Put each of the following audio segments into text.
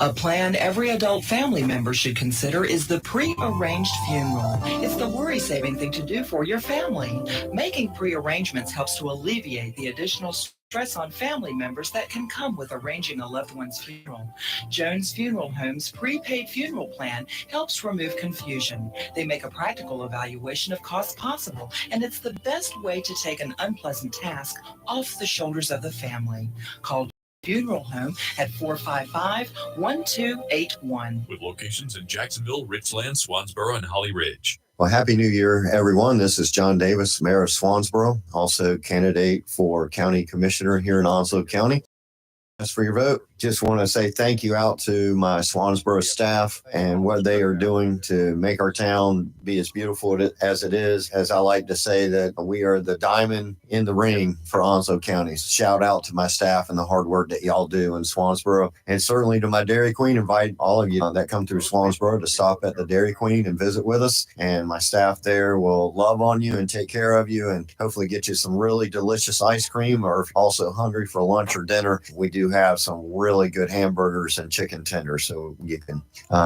A plan every adult family member should consider is the pre-arranged funeral. It's the worry-saving thing to do for your family. Making pre-arrangements helps to alleviate the additional stress on family members that can come with arranging a loved one's funeral. Jones Funeral Home's prepaid funeral plan helps remove confusion. They make a practical evaluation of costs possible, and it's the best way to take an unpleasant task off the shoulders of the family. Call Funeral Home at 455-1281. With locations in Jacksonville, Richland, Swansboro, and Holly Ridge. Well, Happy New Year, everyone. This is John Davis, Mayor of Swansboro, also candidate for County Commissioner here in Onslow County. As for your vote, just want to say thank you out to my Swansboro staff and what they are doing to make our town be as beautiful as it is. As I like to say, that we are the diamond in the ring for Onslow County. Shout out to my staff and the hard work that y'all do in Swansboro. And certainly to my Dairy Queen, invite all of you that come through Swansboro to stop at the Dairy Queen and visit with us. And my staff there will love on you and take care of you and hopefully get you some really delicious ice cream, or if you're also hungry for lunch or dinner, we do have some really good hamburgers and chicken tenders, so you can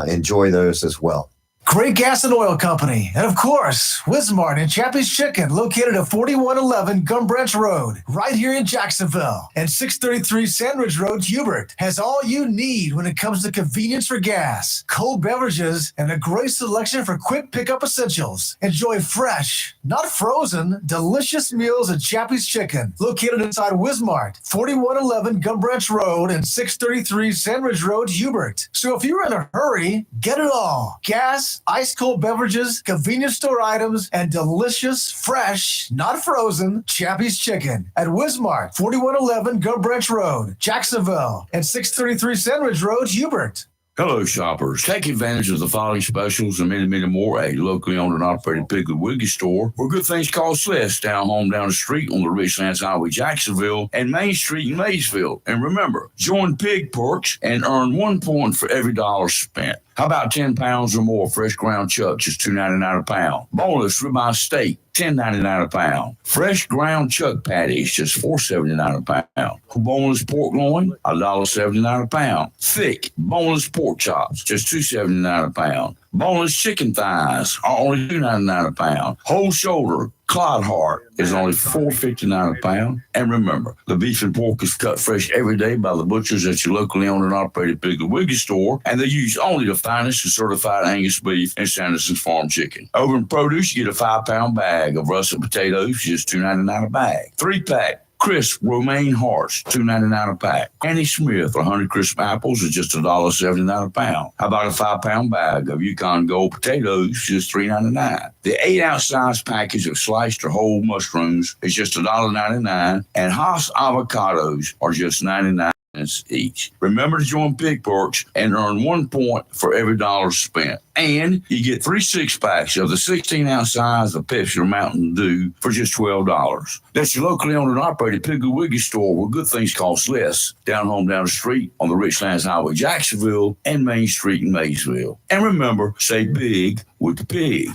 enjoy those as well. Great Gas and Oil Company, and of course, Wismart and Chappie's Chicken, located at 4111 Gum Branch Road, right here in Jacksonville, and 633 Sandridge Road, Hubert, has all you need when it comes to convenience for gas, cold beverages, and a great selection for quick pickup essentials. Enjoy fresh, not frozen, delicious meals at Chappie's Chicken, located inside Wismart, 4111 Gum Branch Road, and 633 Sandridge Road, Hubert. So if you're in a hurry, get it all. Gas, ice cold beverages, convenience store items, and delicious, fresh, not frozen, Chappie's Chicken at Wismart, 4111 Gum Branch Road, Jacksonville, and 633 Sandridge Road, Hubert. Hello, shoppers. Take advantage of the following specials and many, many more at a locally owned and operated Piggly Wiggly store, where good things cost less. Down the street on the Richlands Highway, Jacksonville, and Main Street in Maysville. And remember, join Pig Perks and earn 1 point for every dollar spent. How about 10 pounds or more fresh ground chuck, just $2.99 a pound? Boneless ribeye steak, $10.99 a pound. Fresh ground chuck patties, just $4.79 a pound. Boneless pork loin, $1.79 a pound. Thick boneless pork chops, just $2.79 a pound. Boneless chicken thighs are only $2.99 a pound. Whole shoulder Clod heart is only $4.59 a pound. And remember, the beef and pork is cut fresh every day by the butchers at your locally owned and operated Piggly Wiggly store, and they use only the finest and certified Angus beef and Sanderson's Farm chicken. Over in produce, you get a 5-pound bag of russet potatoes, just $2.99 a bag. 3-pack crisp romaine hearts, $2.99 a pack. Annie Smith 100 crisp apples is just $1.79 a pound. How about a 5-pound bag of Yukon Gold potatoes, just $3.99. The 8-ounce size package of sliced or whole mushrooms is just $1.99, and Haas avocados are just 99 cents each. Remember to join Pig Perks and earn 1 point for every dollar spent. And you get 3 6-packs of the 16-ounce size of Pepsi or Mountain Dew for just $12. That's your locally owned and operated Piggly Wiggly store, where good things cost less. Down the street on the Richlands Highway, Jacksonville, and Main Street in Maysville. And remember, say big with the pig.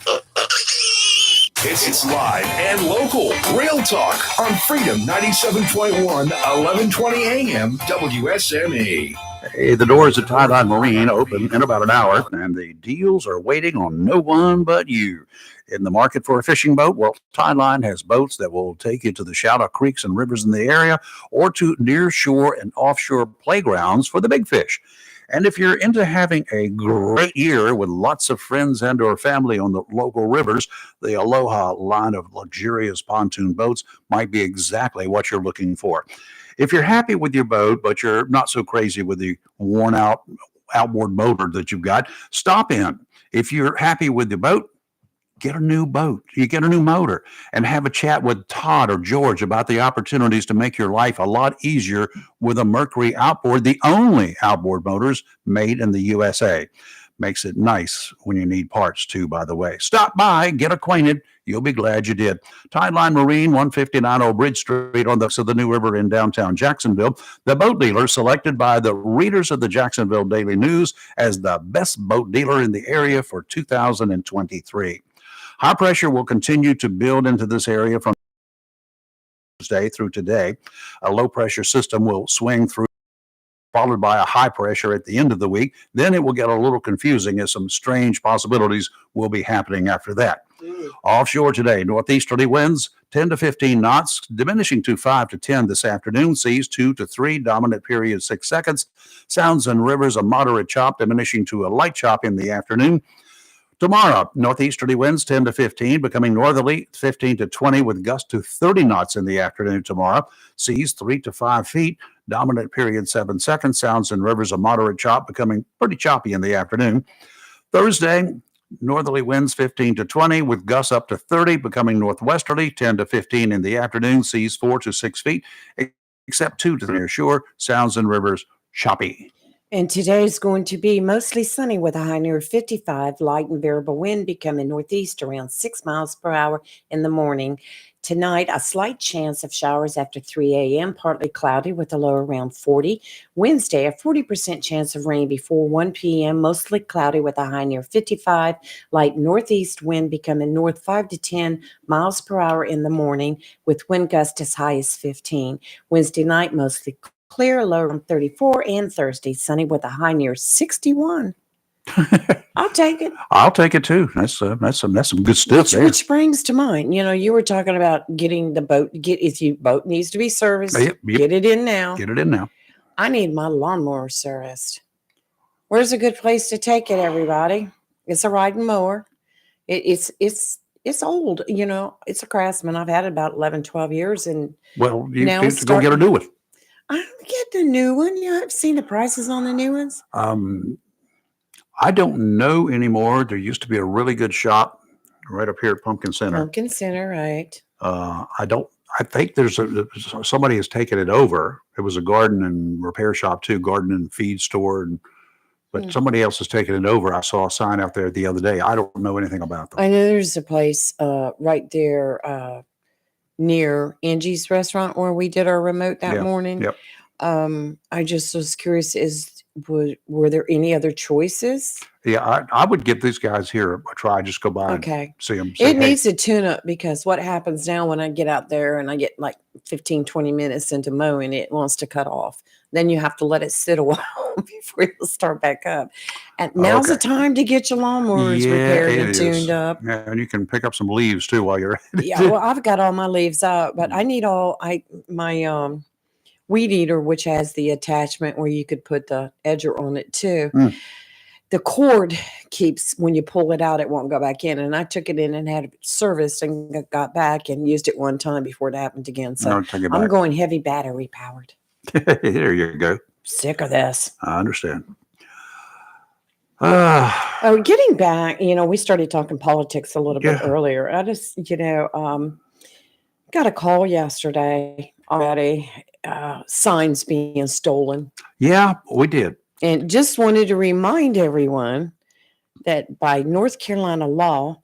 It's live and local. Real talk on Freedom 97.1, 1120 AM, WSME. Hey, the doors at Tideline Marine open in about an hour, and the deals are waiting on no one but you. In the market for a fishing boat? Well, Tideline has boats that will take you to the shallow creeks and rivers in the area, or to near shore and offshore playgrounds for the big fish. And if you're into having a great year with lots of friends and or family on the local rivers, the Aloha line of luxurious pontoon boats might be exactly what you're looking for. If you're happy with your boat, but you're not so crazy with the worn out outboard motor that you've got, stop in. If you're happy with the boat, get a new boat, you get a new motor, and have a chat with Todd or George about the opportunities to make your life a lot easier with a Mercury outboard, the only outboard motors made in the USA. Makes it nice when you need parts too, by the way. Stop by, get acquainted. You'll be glad you did. Tideline Marine, 159 Old Bridge Street on the New River in downtown Jacksonville. The boat dealer selected by the readers of the Jacksonville Daily News as the best boat dealer in the area for 2023. High pressure will continue to build into this area from Tuesday through today. A low pressure system will swing through followed by a high pressure at the end of the week. Then it will get a little confusing as some strange possibilities will be happening after that. Offshore today, northeasterly winds 10 to 15 knots, diminishing to 5 to 10 this afternoon. Seas 2 to 3, dominant period 6 seconds. Sounds and rivers a moderate chop, diminishing to a light chop in the afternoon. Tomorrow, northeasterly winds 10 to 15, becoming northerly 15 to 20 with gusts to 30 knots in the afternoon tomorrow. Seas 3 to 5 feet, dominant period 7 seconds. Sounds and rivers a moderate chop, becoming pretty choppy in the afternoon. Thursday, northerly winds 15 to 20 with gusts up to 30, becoming northwesterly 10 to 15 in the afternoon. Seas 4 to 6 feet, except 2 to the near shore. Sounds and rivers choppy. And today is going to be mostly sunny with a high near 55, light and variable wind becoming northeast around 6 miles per hour in the morning. Tonight, a slight chance of showers after 3 a.m., partly cloudy with a low around 40. Wednesday, a 40% chance of rain before 1 p.m., mostly cloudy with a high near 55, light northeast wind becoming north 5 to 10 miles per hour in the morning with wind gusts as high as 15. Wednesday night, mostly clear, low around 34, and Thursday, sunny with a high near 61. I'll take it. I'll take it too. That's some good stuff there. Which brings to mind, you were talking about getting the boat. If your boat needs to be serviced, Yep. get it in now. Get it in now. I need my lawnmower serviced. Where's a good place to take it, everybody? It's a riding mower. It's old, it's a Craftsman. I've had it about 11, 12 years. And Well, you now get it's to go get a new one. I'll get the new one. I've seen the prices on the new ones. I don't know anymore. There used to be a really good shop right up here at Pumpkin Center. Pumpkin Center, right. I think somebody has taken it over. It was a garden and repair shop too, garden and feed store, but somebody else has taken it over. I saw a sign out there the other day. I don't know anything about them. I know there's a place right there near Angie's restaurant where we did our remote that morning. Yep. I just was curious, were there any other choices? Yeah, I would give these guys here a try. Just go by and see them. Say, It needs a tune up because what happens now when I get out there and I get like 15, 20 minutes into mowing, it wants to cut off. Then you have to let it sit a while before it'll start back up. And now's the time to get your lawnmowers repaired and tuned up. Yeah, and you can pick up some leaves too while you're at it. Yeah, well, I've got all my leaves out, but I need my weed eater, which has the attachment where you could put the edger on it too. The cord keeps, when you pull it out, it won't go back in. And I took it in and had it serviced and got back and used it one time before it happened again. So I'm going heavy battery powered. There you go. Sick of this. I understand. Getting back, we started talking politics a little bit earlier. I just, got a call yesterday already. Signs being stolen. Yeah, we did. And just wanted to remind everyone that by North Carolina law,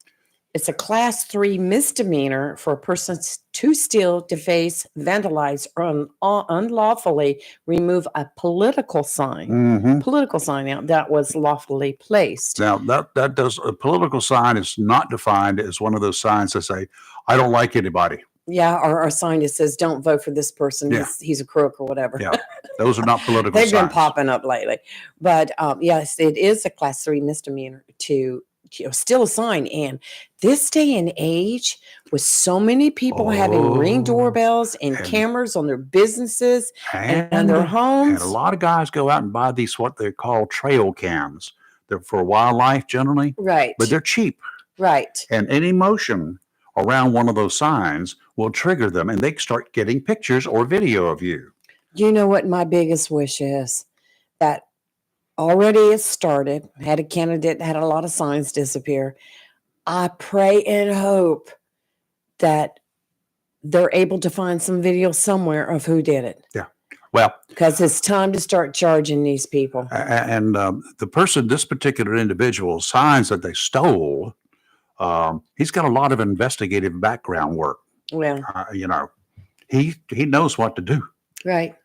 it's a class 3 misdemeanor for a person to steal, deface, vandalize, or unlawfully remove a political sign. Political sign out that was lawfully placed. Now that does a political sign is not defined as one of those signs that say, "I don't like anybody." Yeah, or a sign that says, "Don't vote for this person. Yeah. He's a crook," or whatever. Yeah, those are not political They've signs. been popping up lately. But yes, it is a class 3 misdemeanor to steal a sign. And this day and age, with so many people having Ring doorbells and cameras on their businesses and their homes. And a lot of guys go out and buy these, what they call trail cams. They're for wildlife generally. Right. But they're cheap. Right. And any motion around one of those signs will trigger them and they start getting pictures or video of you. You know what my biggest wish is? That already has started. Had a candidate that had a lot of signs disappear. I pray and hope that they're able to find some video somewhere of who did it. Yeah. Well, because it's time to start charging these people. And the person, this particular individual, signs that they stole, he's got a lot of investigative background work. Well, he knows what to do. Right.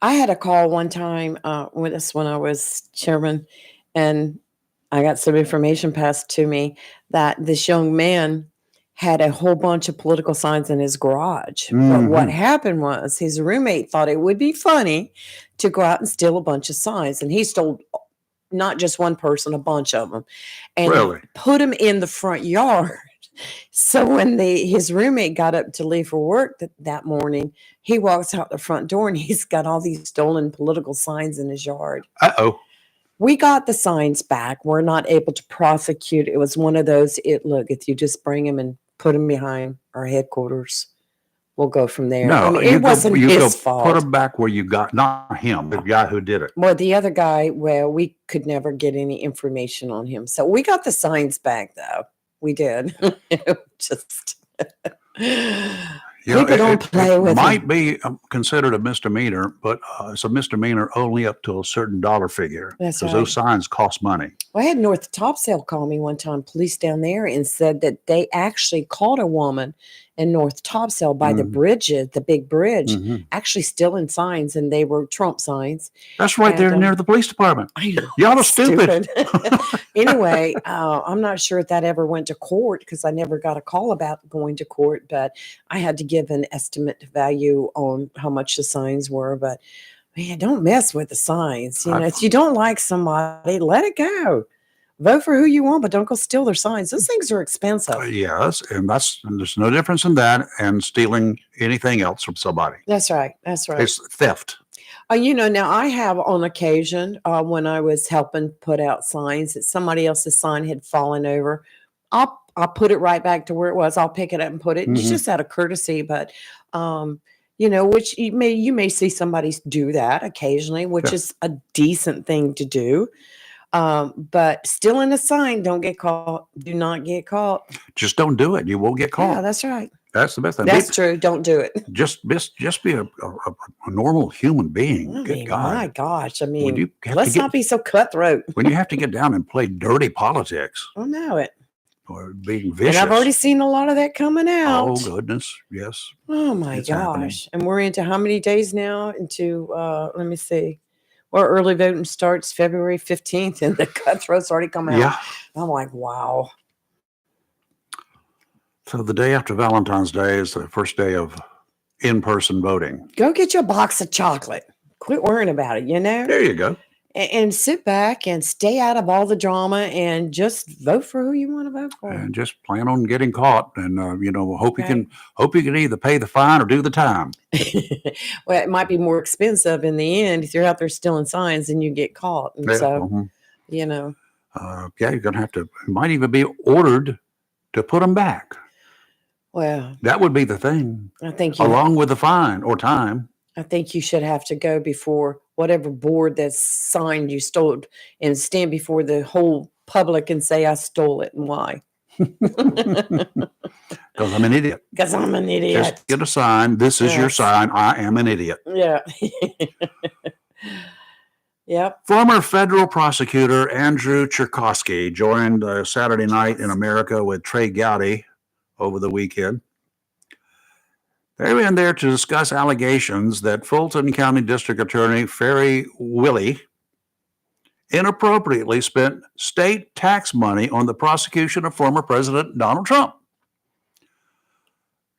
I had a call one time with us when I was chairman, and I got some information passed to me that this young man had a whole bunch of political signs in his garage. But Mhm. what happened was his roommate thought it would be funny to go out and steal a bunch of signs. And he stole not just one person, a bunch of them, and Really? put them in the front yard. So when his roommate got up to leave for work that morning, he walks out the front door and he's got all these stolen political signs in his yard. Uh-oh. We got the signs back. We're not able to prosecute. It was one of those, look, if you just bring them and put them behind our headquarters, we'll go from there. I No, mean, it wasn't his fault. Put them back where you got, not him, the guy who did it. Well, the other guy, well, we could never get any information on him. So we got the signs back, though. We did. Just You know, people don't play with might them. be considered a misdemeanor, but it's a misdemeanor only up to a certain dollar figure. That's Because right. those signs cost money. Well, I had North Topsail call me one time, police down there, and said that they actually caught a woman in North Topsail by the Mhm. bridges, the big bridge, Mhm. actually stealing signs, and they were Trump signs. That's right there And, near the police department. I know. Y'all are stupid. Anyway, I'm not sure if that ever went to court because I never got a call about going to court, but I had to give an estimate value on how much the signs were. But man, don't mess with the signs. You know, if you don't like somebody, let it go. Vote for who you want, but don't go steal their signs. Those things are expensive. Yes, and there's no difference in that and stealing anything else from somebody. That's right. That's right. It's theft. You know, now I have on occasion when I was helping put out signs that somebody else's sign had fallen over. I'll put it right back to where it was. I'll pick it up and put it. It's Mhm. just out of courtesy, but you know, which you may see somebody do that occasionally, which Yeah. is a decent thing to do. But stealing a sign, don't get caught. Do not get caught. Just don't do it. You won't get Yeah, caught. that's right. That's the best thing. That's true. Don't do it. Just be a normal human being. I Good mean, God. my gosh. I When mean, you have let's to get, not be so cutthroat. when you have to get down and play dirty politics I know it. or being And vicious. I've already seen a lot of that coming out. Oh goodness, yes. Oh my It's happening. gosh. And we're into how many days now? Into let me see. Well, early voting starts February 15th and the cutthroats already come out. Yeah. I'm like, wow. So the day after Valentine's Day is the first day of in-person voting. Go get you a box of chocolate. Quit worrying about it, you know? There you go. And sit back and stay out of all the drama and just vote for who you want to vote for. And just plan on getting caught, and hope Okay. you can either pay the fine or do the time. Well, it might be more expensive in the end if you're out there stealing signs and you get caught. And Yeah, so, mhm. you know, Yeah, you're gonna have to. You might even be ordered to put them back. well, That would be the thing, I think along with the fine or time. I think you should have to go before whatever board that sign you stole and stand before the whole public and say, I stole it and why. Because I'm an idiot. Because I'm an idiot. Just get a sign. This is your Yes. sign. I am an idiot. Yeah. Yep. Former federal prosecutor Andrew Cherkosky joined Saturday Night in America with Trey Gowdy over the weekend. They were in there to discuss allegations that Fulton County District Attorney Ferry Willie inappropriately spent state tax money on the prosecution of former President Donald Trump.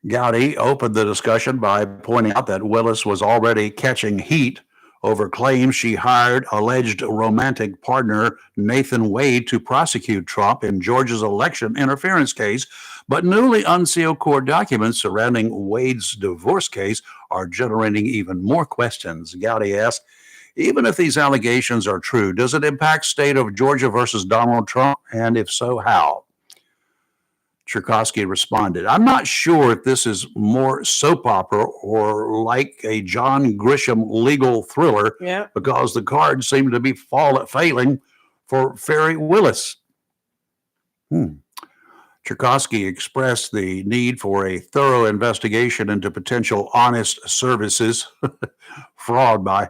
Gowdy opened the discussion by pointing out that Willis was already catching heat over claims she hired alleged romantic partner Nathan Wade to prosecute Trump in Georgia's election interference case, but newly unsealed court documents surrounding Wade's divorce case are generating even more questions. Gowdy asked, even if these allegations are true, does it impact state of Georgia versus Donald Trump? And if so, how? Cherkosky responded, I'm not sure if this is more soap opera or like a John Grisham legal thriller Yeah. because the cards seem to be failing for Ferry Willis. Cherkosky expressed the need for a thorough investigation into potential honest services fraud by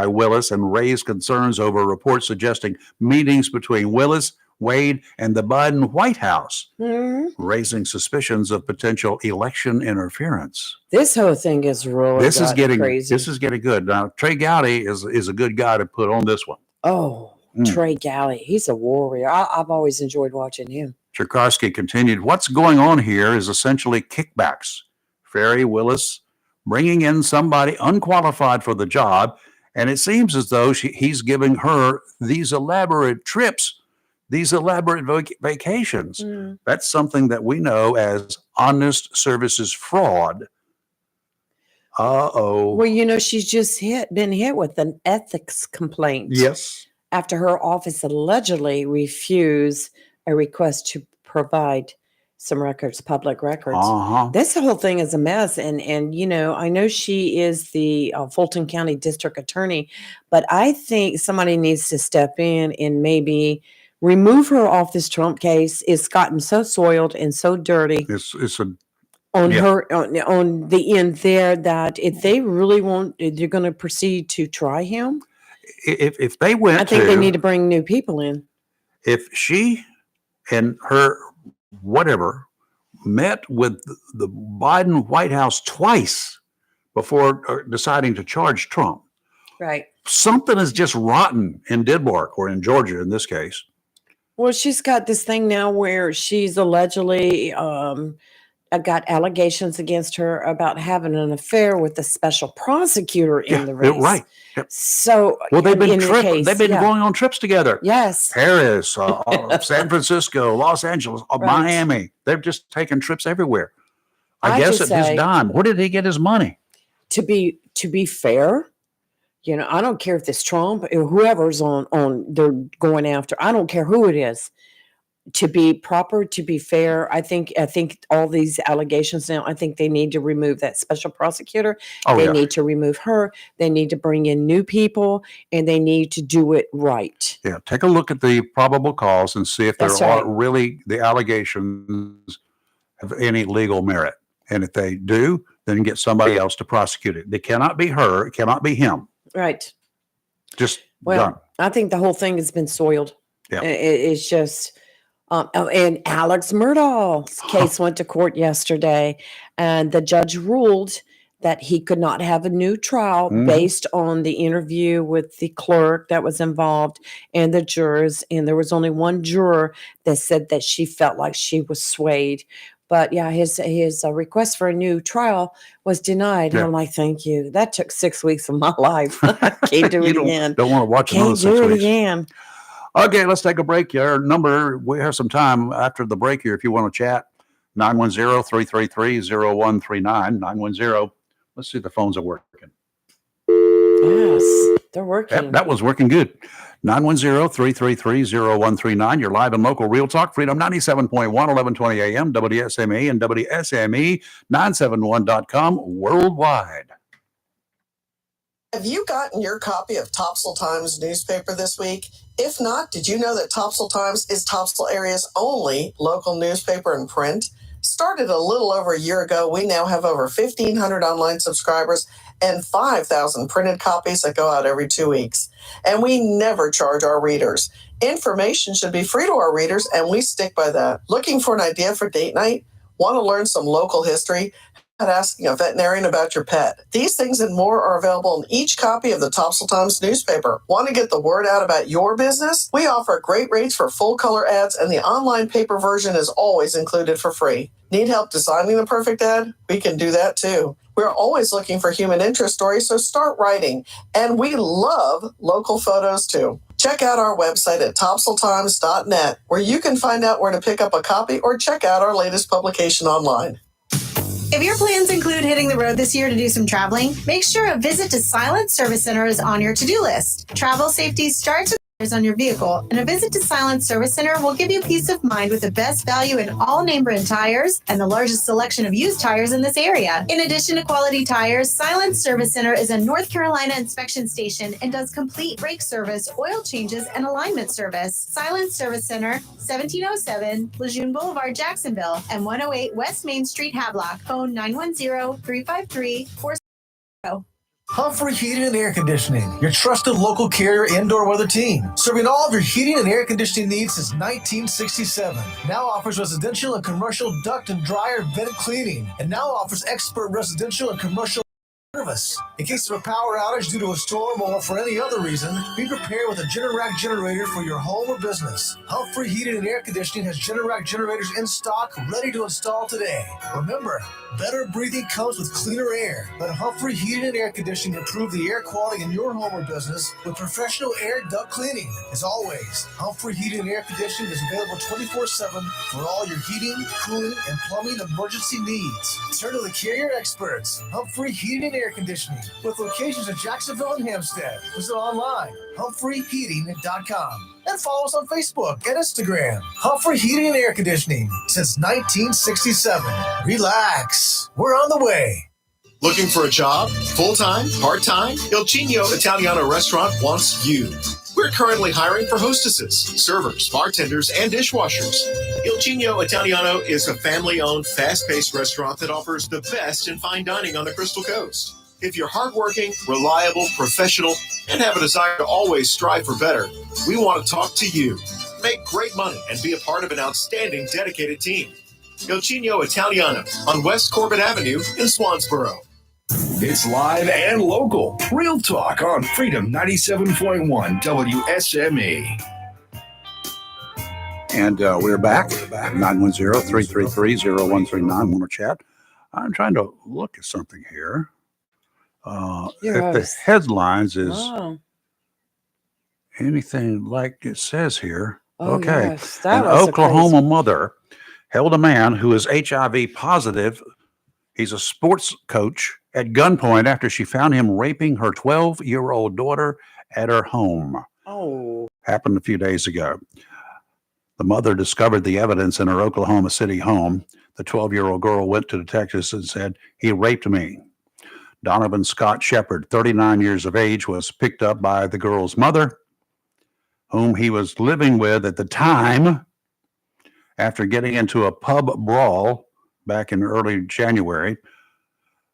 Willis and raised concerns over reports suggesting meetings between Willis, Wade, and the Biden White House, Mhm. raising suspicions of potential election interference. This whole thing is really This is getting crazy. good. Now, Trey Gowdy is a good guy to put on this one. Oh, Mm. Trey Gowdy. He's a warrior. I've always enjoyed watching him. Cherkarsky continued, what's going on here is essentially kickbacks. Ferry Willis bringing in somebody unqualified for the job, and it seems as though he's giving her these elaborate trips, these elaborate vacations. That's something that we know as honest services fraud. Uh-oh. Well, you know, she's just been hit with an ethics complaint. Yes. After her office allegedly refused a request to provide some records, public records. Uh-huh. This whole thing is a mess. And you know, I know she is the Fulton County District Attorney, but I think somebody needs to step in and maybe remove her off this Trump case. It's gotten so soiled and so dirty. It's a On her on the end there that if they really they're going to proceed to try him. If they went, I think they need to bring new people in. If she and her whatever met with the Biden White House twice before deciding to charge Trump, Right. something is just rotten in Denmark or in Georgia in this case. Well, she's got this thing now where she's allegedly got allegations against her about having an affair with the special prosecutor in the race. Right. Yep. So, Well, they've been yeah. going on trips together. Yes. Paris, San Francisco, Los Angeles, Miami. They're just taking trips everywhere. I guess at his dime. Where did he get his money? To be fair, you know, I don't care if it's Trump or whoever's on they're going after. I don't care who it is. To be proper, to be fair, I think all these allegations now, I think they need to remove that special prosecutor. They need to remove her. They need to bring in new people, and they need to do it right. Yeah, take a look at the probable cause and see if there That's are right. really the allegations have any legal merit. And if they do, then get somebody else to prosecute it. It cannot be her. It cannot be him. Right. Just Well, done. I think the whole thing has been soiled. Yeah. It's just, and Alex Murdaugh's case went to court yesterday, and the judge ruled that he could not have a new trial based on the interview with the clerk that was involved and the jurors. And there was only one juror that said that she felt like she was swayed. But yeah, his request for a new trial was denied. And I'm like, thank you. That took 6 weeks of my life. I can't do it again. Don't want to watch another Can't 6 do it weeks. again. Okay, let's take a break. Our number, we have some time after the break here if you want to chat. 910-333-0139. 910. Let's see if the phones are working. Yes, they're working. That was working good. 910-333-0139. You're live and local Real Talk, Freedom 97.1, 1120 AM, WSME and WSME971.com worldwide. Have you gotten your copy of Topsail Times newspaper this week? If not, did you know that Topsail Times is Topsail area's only local newspaper in print? Started a little over a year ago, we now have over 1,500 online subscribers and 5,000 printed copies that go out every 2 weeks. And we never charge our readers. Information should be free to our readers, and we stick by that. Looking for an idea for date night? Want to learn some local history? Not asking a veterinarian about your pet. These things and more are available in each copy of the Topsail Times newspaper. Want to get the word out about your business? We offer great rates for full color ads, and the online paper version is always included for free. Need help designing the perfect ad? We can do that too. We're always looking for human interest stories, so start writing. And we love local photos too. Check out our website at topsailtimes.net, where you can find out where to pick up a copy or check out our latest publication online. If your plans include hitting the road this year to do some traveling, make sure a visit to Silent Service Center is on your to-do list. Travel safety starts with tires on your vehicle, and a visit to Silent Service Center will give you peace of mind with the best value in all name brand tires and the largest selection of used tires in this area. In addition to quality tires, Silent Service Center is a North Carolina inspection station and does complete brake service, oil changes, and alignment service. Silent Service Center, 1707 Lejeune Boulevard, Jacksonville, and 108 West Main Street, Havelock. Phone 910-353-40. Humphrey Heating and Air Conditioning, your trusted local carrier indoor weather team. Serving all of your heating and air conditioning needs since 1967. Now offers residential and commercial duct and dryer vent cleaning. And now offers expert residential and commercial service. In case of a power outage due to a storm or for any other reason, be prepared with a Generac generator for your home or business. Humphrey Heating and Air Conditioning has Generac generators in stock, ready to install today. Remember, better breathing comes with cleaner air. Let Humphrey Heating and Air Conditioning improve the air quality in your home or business with professional air duct cleaning. As always, Humphrey Heating and Air Conditioning is available 24/7 for all your heating, cooling, and plumbing emergency needs. Turn to the Carrier experts, Humphrey Heating and Air Conditioning, with locations in Jacksonville and Hampstead. Visit online, humphreyheating.com. And follow us on Facebook and Instagram. Humphrey Heating and Air Conditioning since 1967. Relax. We're on the way. Looking for a job? Full-time? Part-time? Il Cigno Italiano Restaurant wants you. We're currently hiring for hostesses, servers, bartenders, and dishwashers. Il Cigno Italiano is a family-owned, fast-paced restaurant that offers the best in fine dining on the Crystal Coast. If you're hardworking, reliable, professional, and have a desire to always strive for better, we want to talk to you. Make great money and be a part of an outstanding, dedicated team. Il Cigno Italiano on West Corbett Avenue in Swansboro. It's live and local. Real talk on Freedom 97.1 WSME. And we're back. 910-333-0139. Want to chat? I'm trying to look at something here. If the headlines is anything like it says here. Okay. Yes, An Oklahoma mother held a man who is HIV positive. He's a sports coach at gunpoint after she found him raping her 12-year-old daughter at her home. Oh. Happened a few days ago. The mother discovered the evidence in her Oklahoma City home. The 12-year-old girl went to detectives and said, "He raped me." Donovan Scott Shepard, 39 years of age, was picked up by the girl's mother, whom he was living with at the time, after getting into a pub brawl back in early January.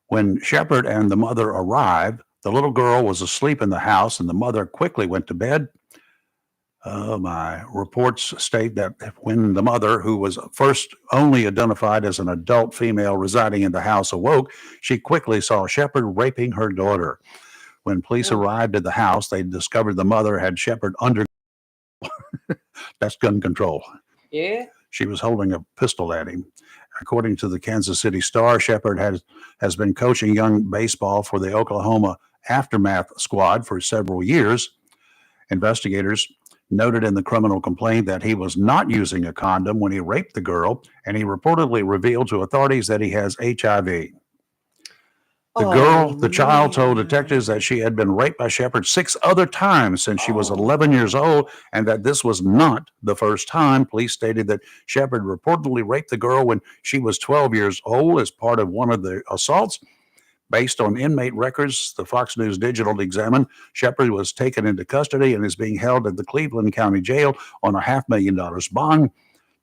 When Shepard and the mother arrived, the little girl was asleep in the house, and the mother quickly went to bed. My reports state that when the mother, who was first only identified as an adult female residing in the house, awoke, she quickly saw Shepard raping her daughter. When police arrived at the house, they discovered the mother had Shepard under. That's gun control. Yeah. She was holding a pistol at him. According to the Kansas City Star, Shepard has been coaching young baseball for the Oklahoma Aftermath squad for several years. Investigators noted in the criminal complaint that he was not using a condom when he raped the girl, and he reportedly revealed to authorities that he has HIV. The child told detectives that she had been raped by Shepard 6 other times since she was 11 years old, and that this was not the first time. Police stated that Shepard reportedly raped the girl when she was 12 years old as part of one of the assaults. Based on inmate records the Fox News Digital examined, Shepard was taken into custody and is being held at the Cleveland County Jail on a $500,000 bond.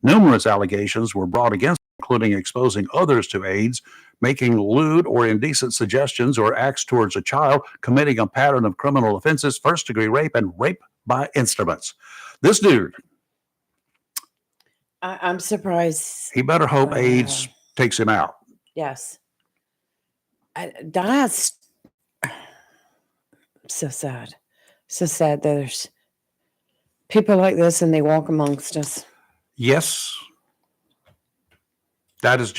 Numerous allegations were brought against him, including exposing others to AIDS, making lewd or indecent suggestions or acts towards a child, committing a pattern of criminal offenses, first-degree rape, and rape by instruments. This dude, I'm surprised. he better hope AIDS takes him out. Yes. That's so sad. So sad that there's people like this and they walk amongst us. Yes. That's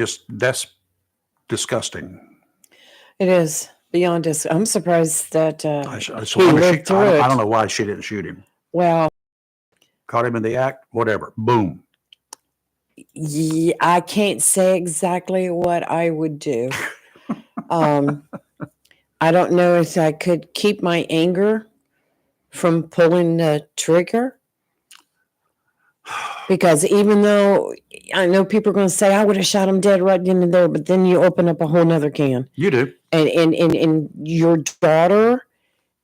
disgusting. It is beyond I'm surprised that I don't know why she didn't shoot him. Well, caught him in the act, whatever. Boom. Yeah, I can't say exactly what I would do. I don't know if I could keep my anger from pulling the trigger. Because even though I know people are going to say I would have shot him dead right then and there, but then you open up a whole nother can. You do. And your daughter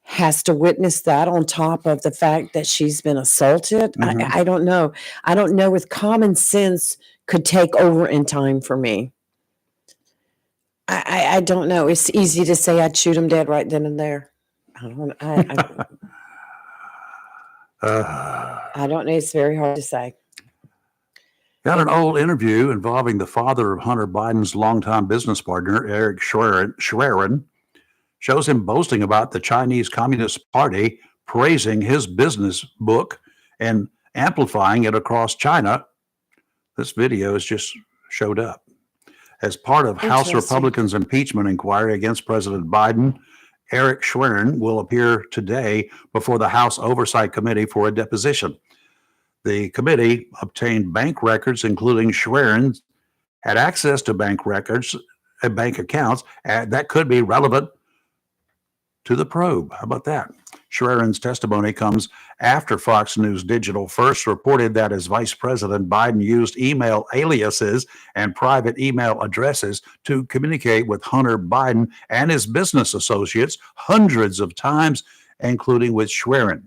has to witness that on top of the fact that she's been assaulted. Mm-hmm. I don't know. I don't know if common sense could take over in time for me. I don't know. It's easy to say I'd shoot him dead right then and there. I don't know. It's very hard to say. Got an old interview involving the father of Hunter Biden's longtime business partner, Eric Schwerin. shows him boasting about the Chinese Communist Party, praising his business book and amplifying it across China. This video has just showed up. As part of House Interesting. Republicans' impeachment inquiry against President Biden, Eric Schwerin will appear today before the House Oversight Committee for a deposition. The committee obtained bank records, including Schwerin had access to bank records and bank accounts that could be relevant to the probe. How about that? Schwerin's testimony comes after Fox News Digital first reported that as Vice President, Biden used email aliases and private email addresses to communicate with Hunter Biden and his business associates hundreds of times, including with Schwerin.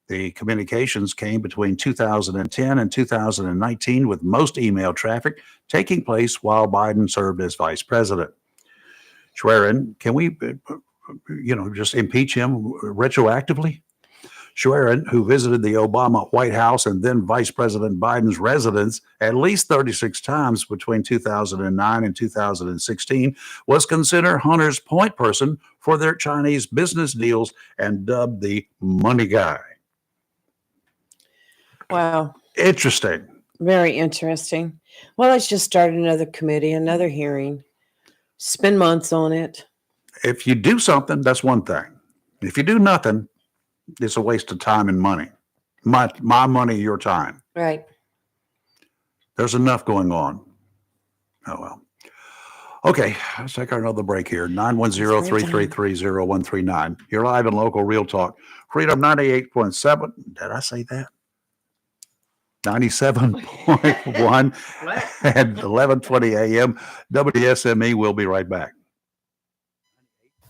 The communications came between 2010 and 2019, with most email traffic taking place while Biden served as vice president. Schwerin, can we just impeach him retroactively? Schwerin, who visited the Obama White House and then Vice President Biden's residence at least 36 times between 2009 and 2016, was considered Hunter's point person for their Chinese business deals and dubbed the money guy. Wow. Interesting. Very interesting. Well, let's just start another committee, another hearing. Spend months on it. If you do something, that's one thing. If you do nothing, it's a waste of time and money. My money, your time. Right. There's enough going on. Oh, well. Okay, let's take another break here. 910-333-0139. You're live in local Real Talk. Freedom 98.7. Did I say that? 97.1 at 11:20 a.m. WSME. We'll be right back.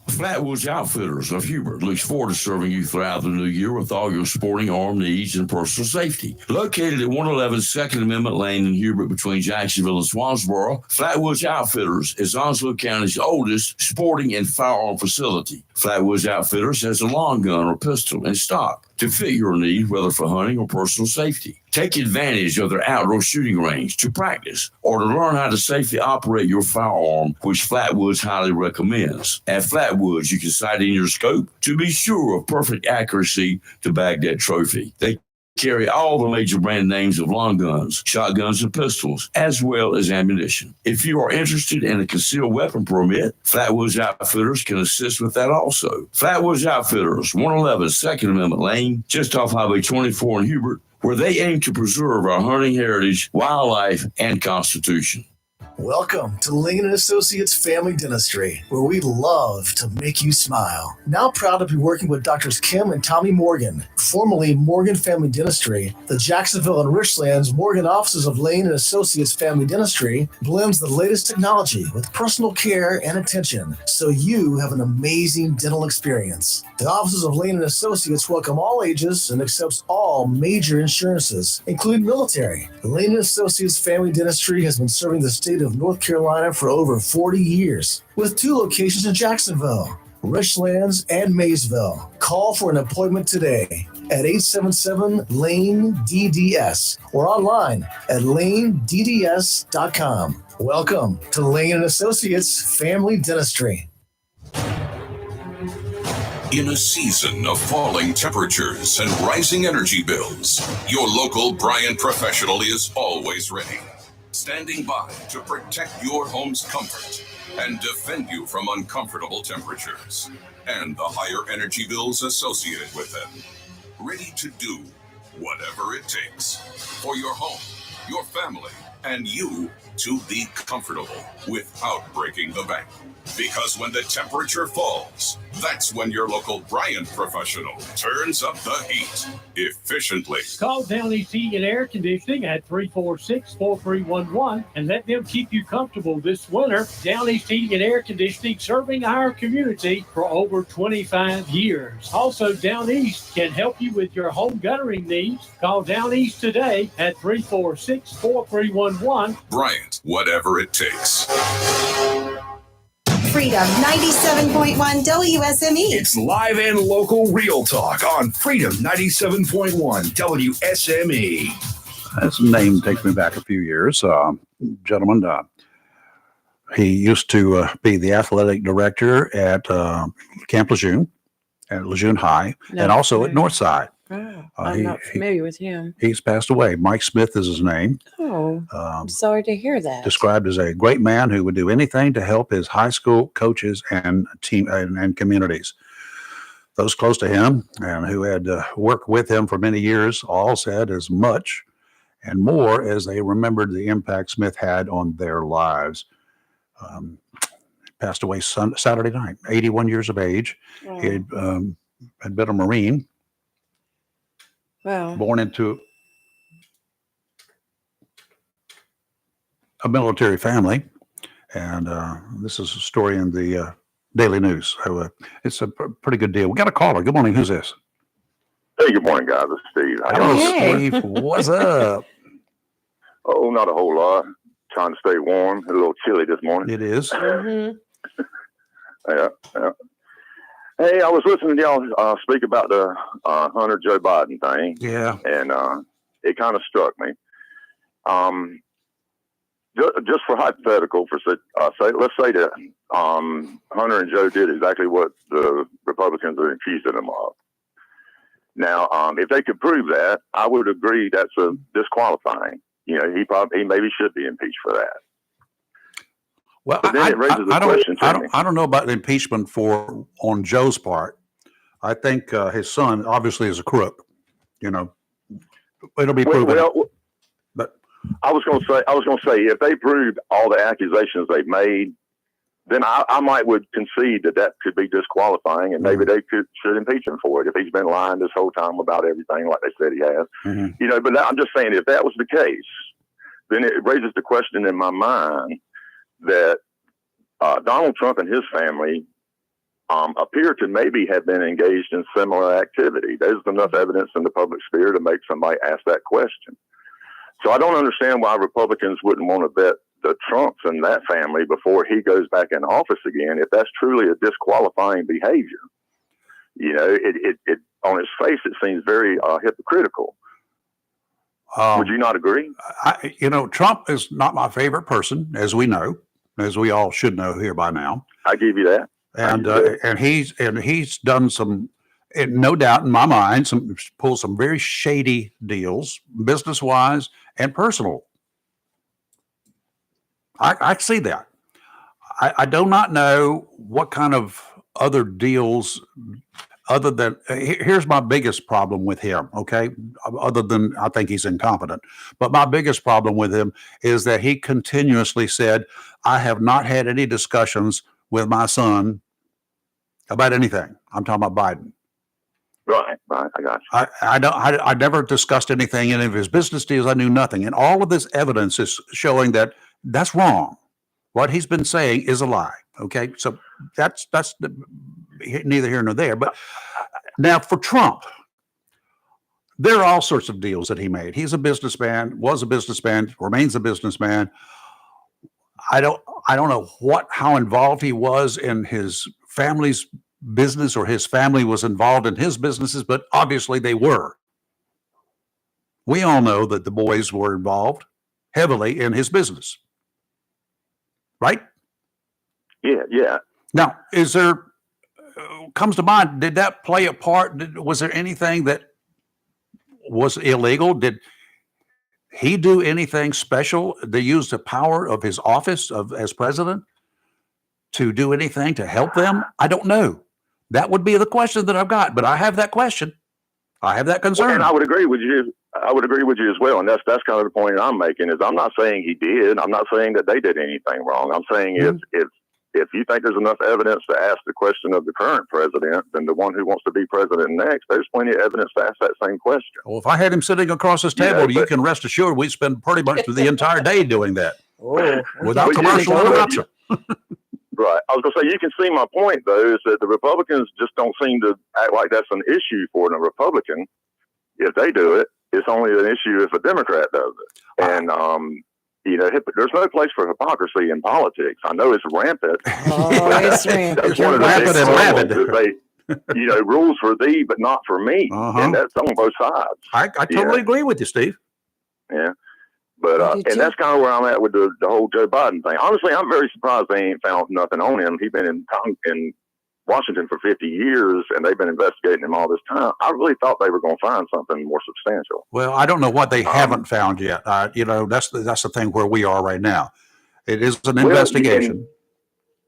Flatwoods Outfitters of Hubert looks forward to serving you throughout the new year with all your sporting arm needs and personal safety. Located at 111 Second Amendment Lane in Hubert between Jacksonville and Swansboro, Flatwoods Outfitters is Onslow County's oldest sporting and firearm facility. Flatwoods Outfitters has a long gun or pistol in stock to fit your need, whether for hunting or personal safety. Take advantage of their outdoor shooting range to practice or to learn how to safely operate your firearm, which Flatwoods highly recommends. At Flatwoods, you can sight in your scope to be sure of perfect accuracy to bag that trophy. They carry all the major brand names of long guns, shotguns, and pistols, as well as ammunition. If you are interested in a concealed weapon permit, Flatwoods Outfitters can assist with that also. Flatwoods Outfitters, 111 Second Amendment Lane, just off Highway 24 in Hubert, where they aim to preserve our hunting heritage, wildlife, and constitution. Welcome to Lane & Associates Family Dentistry, where we love to make you smile. Now proud to be working with Drs. Kim and Tommy Morgan, formerly Morgan Family Dentistry. The Jacksonville and Richlands Morgan offices of Lane & Associates Family Dentistry blends the latest technology with personal care and attention, so you have an amazing dental experience. The offices of Lane & Associates welcome all ages and accepts all major insurances, including military. Lane & Associates Family Dentistry has been serving the state of North Carolina for over 40 years, with 2 locations in Jacksonville, Richlands, and Maysville. Call for an appointment today at 877-LANE-DDS or online at lanedds.com. Welcome to Lane & Associates Family Dentistry. In a season of falling temperatures and rising energy bills, your local Bryant professional is always ready, standing by to protect your home's comfort and defend you from uncomfortable temperatures and the higher energy bills associated with them. Ready to do whatever it takes for your home, your family, and you to be comfortable without breaking the bank. Because when the temperature falls, that's when your local Bryant professional turns up the heat efficiently. Call Down East Heating and Air Conditioning at 346-4311 and let them keep you comfortable this winter. Down East Heating and Air Conditioning, serving our community for over 25 years. Also, Down East can help you with your home guttering needs. Call Down East today at 346-4311. Bryant, whatever it takes. Freedom 97.1 WSME. It's live and local Real Talk on Freedom 97.1 WSME. This name takes me back a few years. Gentlemen, He used to be the athletic director at Camp Lejeune, at Lejeune High, and also at Northside. Oh, I'm not familiar with him. He's passed away. Mike Smith is his name. Oh, I'm sorry to hear that. Described as a great man who would do anything to help his high school coaches and team and communities. Those close to him and who had worked with him for many years all said as much and more as they remembered the impact Smith had on their lives. Passed away Saturday night, 81 years of age. Wow. He had been a Marine. Wow. Born into a military family. And this is a story in the Daily News. So it's a pretty good deal. We got a caller. Good morning. Who's this? Hey, good morning, guys. It's Steve. Hello, Steve. What's up? Oh, not a whole lot. Trying to stay warm. A little chilly this morning. It is. Mm-hmm. Yeah. Hey, I was listening to y'all speak about the Hunter Joe Biden thing. Yeah. And it kind of struck me. Just for hypothetical, let's say that Hunter and Joe did exactly what the Republicans are accusing them of. Now, if they could prove that, I would agree that's a disqualifying. You know, he maybe should be impeached for that. Well, but then it raises the question to me. I don't know about the impeachment on Joe's part. I think his son obviously is a crook. You know, it'll be proven. But I was going to say, if they proved all the accusations they've made, then I would concede that could be disqualifying, and maybe they should impeach him for it if he's been lying this whole time about everything, like they said he has. Mm-hmm. You know, but I'm just saying, if that was the case, then it raises the question in my mind that Donald Trump and his family appear to maybe have been engaged in similar activity. There's enough evidence in the public sphere to make somebody ask that question. So I don't understand why Republicans wouldn't want to vet the Trumps and that family before he goes back in office again, if that's truly a disqualifying behavior. You know, it on its face, it seems very hypocritical. Would you not agree? Trump is not my favorite person, as we know, as we all should know here by now. I give you that. And he's done some, no doubt in my mind, pulled some very shady deals, business wise and personal. I see that. I do not know what kind of other deals other than, here's my biggest problem with him, okay? Other than I think he's incompetent. But my biggest problem with him is that he continuously said, I have not had any discussions with my son about anything. I'm talking about Biden. Right. I got you. I never discussed anything, any of his business deals. I knew nothing. And all of this evidence is showing that that's wrong. What he's been saying is a lie. Okay. So that's neither here nor there. But now for Trump, there are all sorts of deals that he made. He's a businessman, was a businessman, remains a businessman. I don't know how involved he was in his family's business or his family was involved in his businesses, but obviously they were. We all know that the boys were involved heavily in his business. Right? Yeah. Now, comes to mind, did that play a part? Was there anything that was illegal? Did he do anything special? They used the power of his office as president to do anything to help them? I don't know. That would be the question that I've got, but I have that question. I have that concern. Well, and I would agree with you. I would agree with you as well. And that's kind of the point I'm making is I'm not saying he did. I'm not saying that they did anything wrong. I'm saying if you think there's enough evidence to ask the question of the current president, then the one who wants to be president next, there's plenty of evidence to ask that same question. Well, if I had him sitting across this table, you can rest assured we'd spend pretty much the entire day doing that. Without commercial interruption. Right. I was going to say, you can see my point, though, is that the Republicans just don't seem to act like that's an issue for a Republican. If they do it, it's only an issue if a Democrat does it. And, there's no place for hypocrisy in politics. I know it's rampant. Oh, it's rampant. That's one of the rampant and rabid. Rules for thee, but not for me. And that's on both sides. I totally agree with you, Steve. Yeah. But I do too. and that's kind of where I'm at with the whole Joe Biden thing. Honestly, I'm very surprised they ain't found nothing on him. He's been in Washington for 50 years, and they've been investigating him all this time. I really thought they were going to find something more substantial. Well, I don't know what they haven't found yet. That's the thing where we are right now. It is an investigation.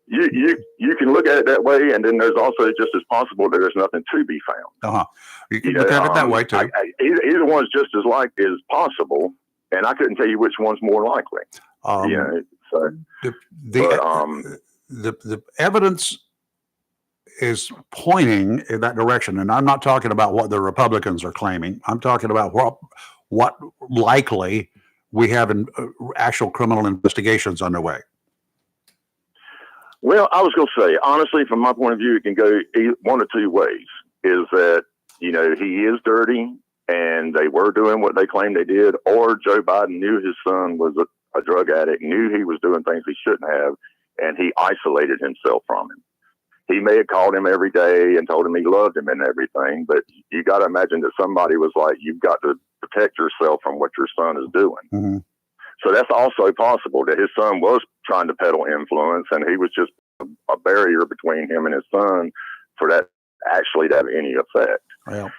You can look at it that way, and then there's also just as possible that there's nothing to be found. You can look at it that way too. Either one's just as likely as possible, and I couldn't tell you which one's more likely. So the evidence is pointing in that direction, and I'm not talking about what the Republicans are claiming. I'm talking about what likely we have in actual criminal investigations underway. Well, I was going to say, honestly, from my point of view, it can go one of two ways. Is that, he is dirty and they were doing what they claimed they did, or Joe Biden knew his son was a drug addict, knew he was doing things he shouldn't have, and he isolated himself from him. He may have called him every day and told him he loved him and everything, but you got to imagine that somebody was like, you've got to protect yourself from what your son is doing. Mm-hmm. So that's also possible that his son was trying to peddle influence, and he was just a barrier between him and his son for that actually to have any effect. Well,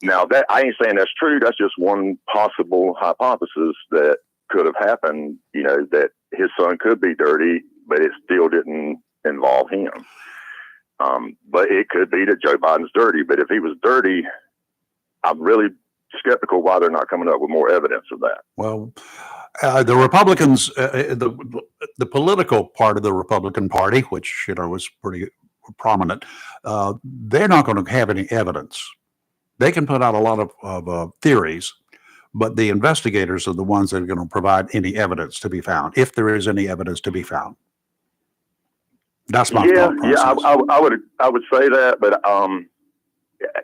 now that I ain't saying that's true. That's just one possible hypothesis that could have happened. That his son could be dirty, but it still didn't involve him. But it could be that Joe Biden's dirty. But if he was dirty, I'm really skeptical why they're not coming up with more evidence of that. Well, the Republicans, the political part of the Republican Party, which was pretty prominent, they're not going to have any evidence. They can put out a lot of theories, but the investigators are the ones that are going to provide any evidence to be found, if there is any evidence to be found. That's my thought process. I would say that, but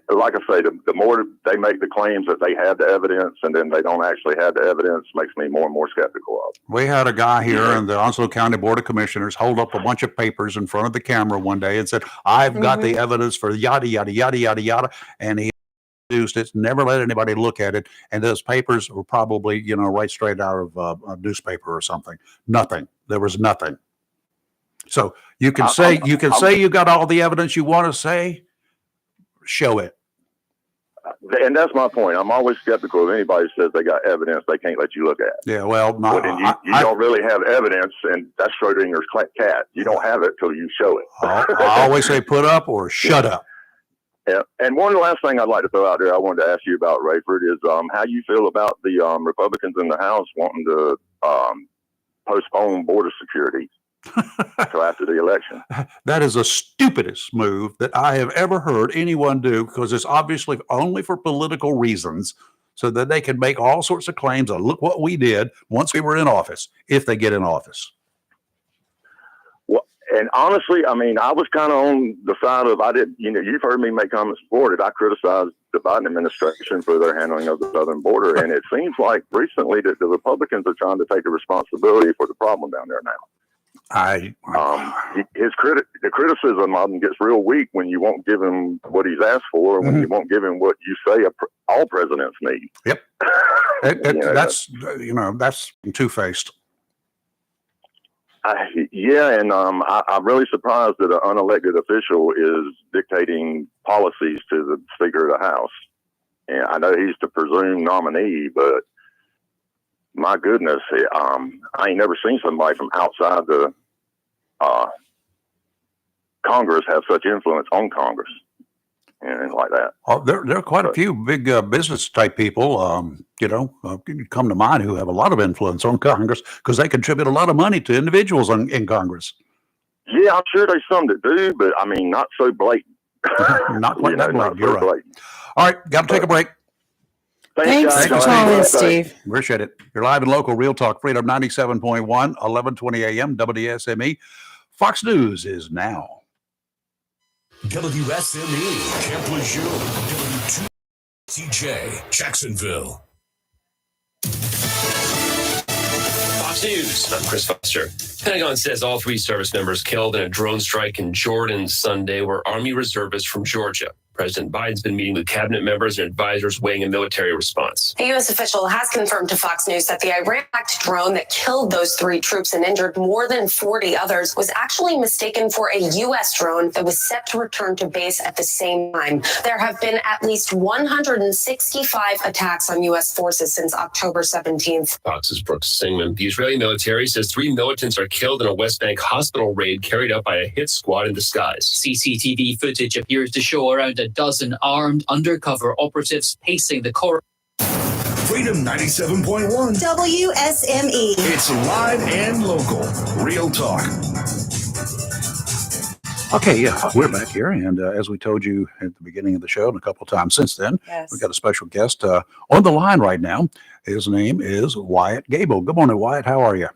like I say, the more they make the claims that they have the evidence and then they don't actually have the evidence, makes me more and more skeptical of it. We had a guy here in the Onslow County Board of Commissioners hold up a bunch of papers in front of the camera one day and said, I've got the evidence for yada, yada, yada, yada, yada. And he used it, never let anybody look at it. And those papers were probably, right straight out of a newspaper or something. Nothing. There was nothing. So you can say you got all the evidence you want to say, show it. And that's my point. I'm always skeptical of anybody who says they got evidence they can't let you look at. Yeah, well, you don't really have evidence, and that's Schrodinger's cat. You don't have it till you show it. I always say put up or shut up. Yeah. And one last thing I'd like to throw out there, I wanted to ask you about, Rayford, is how you feel about the Republicans in the House wanting to postpone border security until after the election. That is the stupidest move that I have ever heard anyone do, because it's obviously only for political reasons, so that they can make all sorts of claims of look what we did once we were in office, if they get in office. Well, and honestly, I mean, I was kind of on the side of, you've heard me make comments before that I criticized the Biden administration for their handling of the southern border. And it seems like recently that the Republicans are trying to take the responsibility for the problem down there now. The criticism of him gets real weak when you won't give him what he's asked for, when you won't give him what you say all presidents need. Yep. That's two-faced. I'm really surprised that an unelected official is dictating policies to the Speaker of the House. And I know he's the presumed nominee, but my goodness, I ain't never seen somebody from outside the Congress have such influence on Congress and like that. Oh, there are quite a few big business type people, come to mind who have a lot of influence on Congress because they contribute a lot of money to individuals in Congress. Yeah, I'm sure there's some that do, but I mean, not so blatant. Not quite that blatant. You're right. All right, got to take a break. Thanks for calling, Steve. Appreciate it. You're live and local, Real Talk Freedom 97.1, 1120 a.m. WSME. Fox News is now. WSME, Camp Lejeune, W2CJ, Jacksonville. Fox News, I'm Chris Foster. Pentagon says all 3 service members killed in a drone strike in Jordan Sunday were Army reservists from Georgia. President Biden's been meeting with cabinet members and advisors weighing a military response. A U.S. official has confirmed to Fox News that the Iran-backed drone that killed those 3 troops and injured more than 40 others was actually mistaken for a U.S. drone that was set to return to base at the same time. There have been at least 165 attacks on U.S. forces since October 17th. Fox's Brooks Singman. The Israeli military says 3 militants are killed in a West Bank hospital raid carried out by a hit squad in disguise. CCTV footage appears to show around a dozen armed undercover operatives pacing the corridor. Freedom 97.1 WSME. It's live and local. Real talk. Okay, yeah, we're back here, and as we told you at the beginning of the show and a couple of times since then, we've got a special guest on the line right now. His name is Wyatt Gable. Good morning, Wyatt. How are you?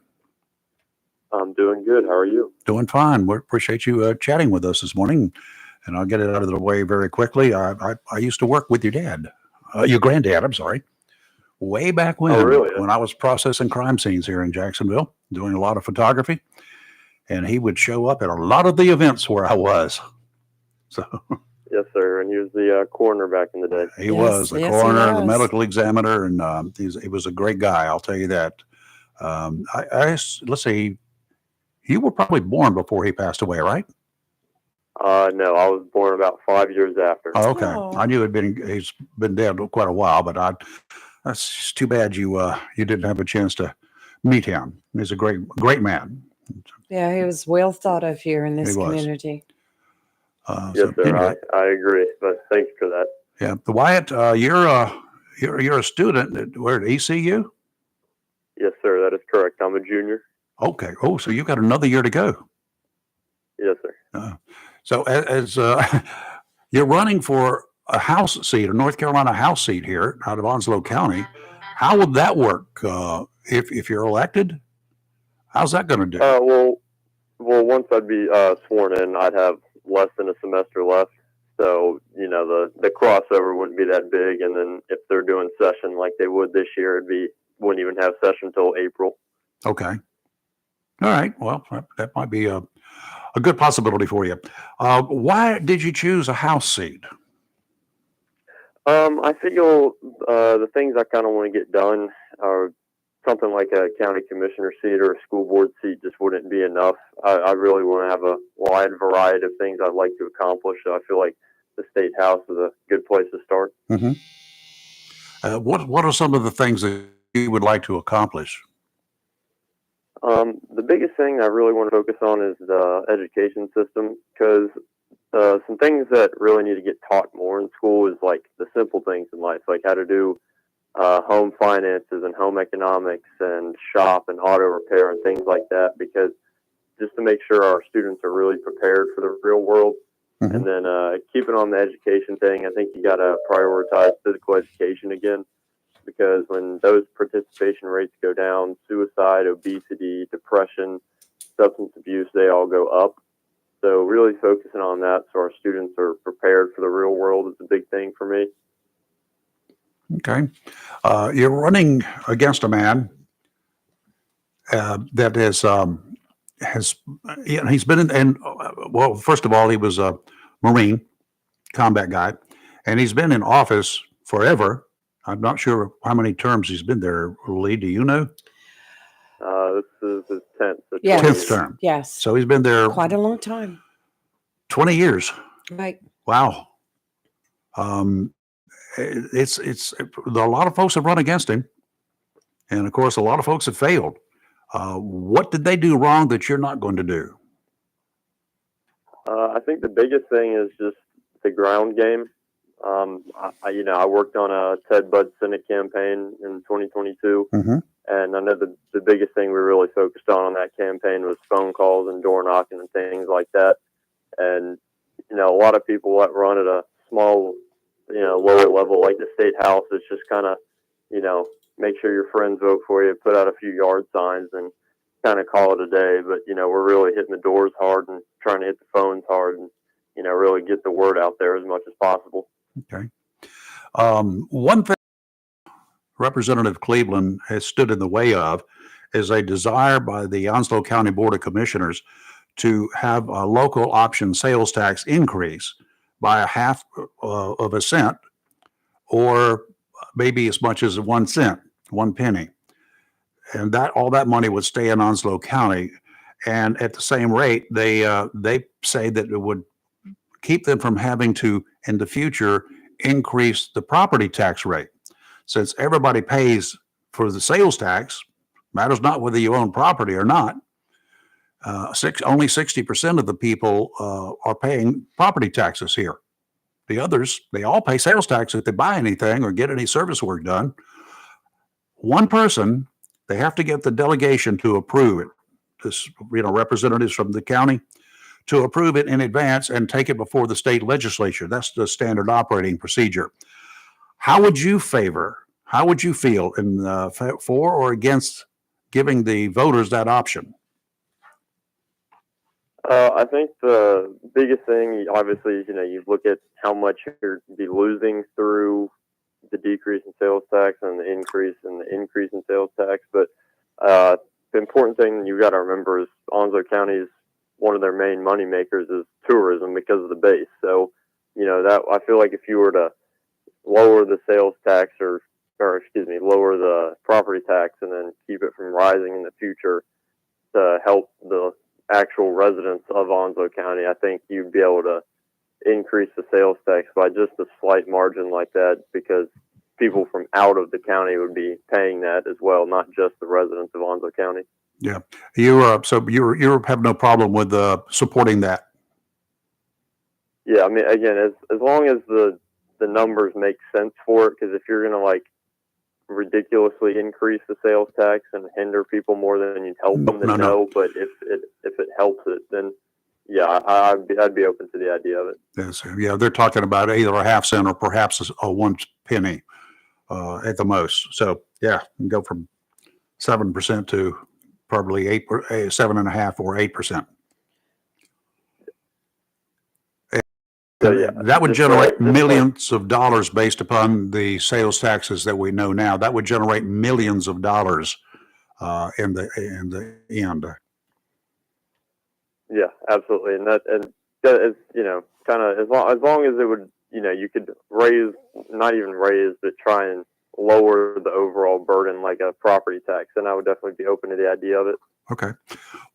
I'm doing good. How are you? Doing fine. We appreciate you chatting with us this morning, and I'll get it out of the way very quickly. I used to work with your dad, your granddad, I'm sorry, way back when, when I was processing crime scenes here in Jacksonville, doing a lot of photography. And he would show up at a lot of the events where I was. So yes, sir. And he was the coroner back in the day. He was the coroner, the medical examiner, and he was a great guy. I'll tell you that. Let's see, you were probably born before he passed away, right? No, I was born about 5 years after. Oh, okay. I knew he's been dead quite a while, but that's just too bad you didn't have a chance to meet him. He's a great man. Yeah, he was well thought of here in this community. Yes, sir. Anyway. I agree. But thanks for that. Yeah, Wyatt, you're a student at ECU? Yes, sir. That is correct. I'm a junior. Okay. Oh, so you've got another year to go. Yes, sir. So as you're running for a House seat, a North Carolina House seat here out of Onslow County, how would that work if you're elected? How's that going to do? Well, once I'd be sworn in, I'd have less than a semester left. So, the crossover wouldn't be that big. And then if they're doing session like they would this year, wouldn't even have session until April. Okay. All right. Well, that might be a good possibility for you. Why did you choose a House seat? I feel the things I kind of want to get done are something like a county commissioner seat or a school board seat just wouldn't be enough. I really want to have a wide variety of things I'd like to accomplish. So I feel like the state house is a good place to start. Mm-hmm. What are some of the things that you would like to accomplish? The biggest thing I really want to focus on is the education system, because some things that really need to get taught more in school is like the simple things in life, like how to do home finances and home economics and shop and auto repair and things like that, because just to make sure our students are really prepared for the real world. Mm-hmm. And then keeping on the education thing, I think you got to prioritize physical education again, because when those participation rates go down, suicide, obesity, depression, substance abuse, they all go up. So really focusing on that so our students are prepared for the real world is a big thing for me. Okay. You're running against a man that he's been in, well, first of all, he was a Marine combat guy, and he's been in office forever. I'm not sure how many terms he's been there. Lee, do you know? This is his 10th. Yes. 10th term. Yes. So he's been there quite a long time. 20 years. Right. Wow. It's a lot of folks have run against him, and of course, a lot of folks have failed. What did they do wrong that you're not going to do? I think the biggest thing is just the ground game. I worked on a Ted Budd Senate campaign in 2022, mm-hmm. and I know the biggest thing we really focused on that campaign was phone calls and door knocking and things like that. And a lot of people that run at a small, lower level like the state house, it's just kind of, make sure your friends vote for you, put out a few yard signs, and kind of call it a day. But we're really hitting the doors hard and trying to hit the phones hard, and really get the word out there as much as possible. Okay. One thing Representative Cleveland has stood in the way of is a desire by the Onslow County Board of Commissioners to have a local option sales tax increase. by a half of a cent, or maybe as much as 1 cent, 1 penny. And that all that money would stay in Onslow County. And at the same rate, they say that it would keep them from having to, in the future, increase the property tax rate. Since everybody pays for the sales tax, matters not whether you own property or not, only 60% of the people are paying property taxes here. The others, they all pay sales tax if they buy anything or get any service work done. One person, they have to get the delegation to approve it. This, representatives from the county to approve it in advance and take it before the state legislature. That's the standard operating procedure. How would you feel in for or against giving the voters that option? I think the biggest thing, obviously, is, you look at how much you're be losing through the decrease in sales tax and the increase in sales tax. But the important thing you got to remember is Onslow County's one of their main money makers is tourism because of the base. So, that I feel like if you were to lower the sales tax or lower the property tax and then keep it from rising in the future to help the actual residents of Onslow County, I think you'd be able to increase the sales tax by just a slight margin like that, because people from out of the county would be paying that as well, not just the residents of Onslow County. Yeah, you have no problem with supporting that. Yeah, I mean, again, as long as the numbers make sense for it, because if you're going to ridiculously increase the sales tax and hinder people more than you'd help them, then no. But if it helps it, then yeah, I'd be open to the idea of it. Yes, yeah, they're talking about either a half cent or perhaps a 1 penny at the most. So yeah, you can go from 7% to probably 7.5% or 8%. So, yeah, that would generate millions of dollars based upon the sales taxes that we know now. That would generate millions of dollars in the end. Yeah, absolutely, and is kind of as long as it would you could not even raise, but try and lower the overall burden like a property tax, and I would definitely be open to the idea of it. Okay.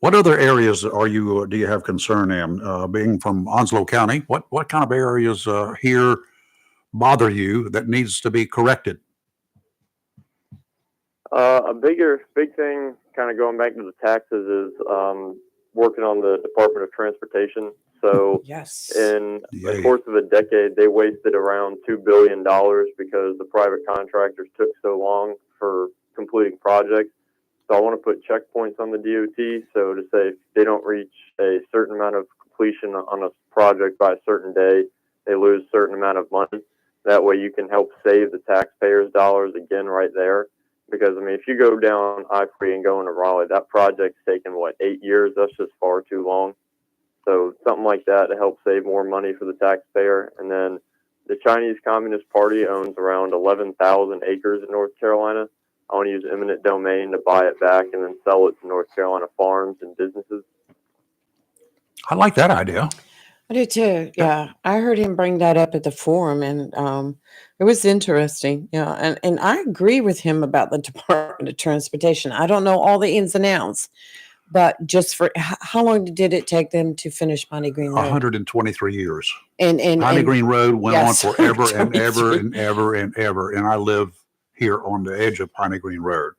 What other areas do you have concern in? Being from Onslow County, what kind of areas here bother you that needs to be corrected? A big thing, kind of going back to the taxes, is working on the Department of Transportation. So yes, in the course of a decade, they wasted around $2 billion because the private contractors took so long for completing projects. So I want to put checkpoints on the DOT. So to say if they don't reach a certain amount of completion on a project by a certain day, they lose a certain amount of money. That way you can help save the taxpayers' dollars again right there. Because, I mean, if you go down I-3 and go into Raleigh, that project's taken, 8 years? That's just far too long. So something like that to help save more money for the taxpayer. And then the Chinese Communist Party owns around 11,000 acres in North Carolina. I want to use eminent domain to buy it back and then sell it to North Carolina farms and businesses. I like that idea. I do too. Yeah. I heard him bring that up at the forum, and it was interesting. Yeah. And I agree with him about the Department of Transportation. I don't know all the ins and outs, but just for how long did it take them to finish Piney Green Road? 123 years. And Piney Green Road went on forever and 123. ever and ever and ever. And I live here on the edge of Piney Green Road.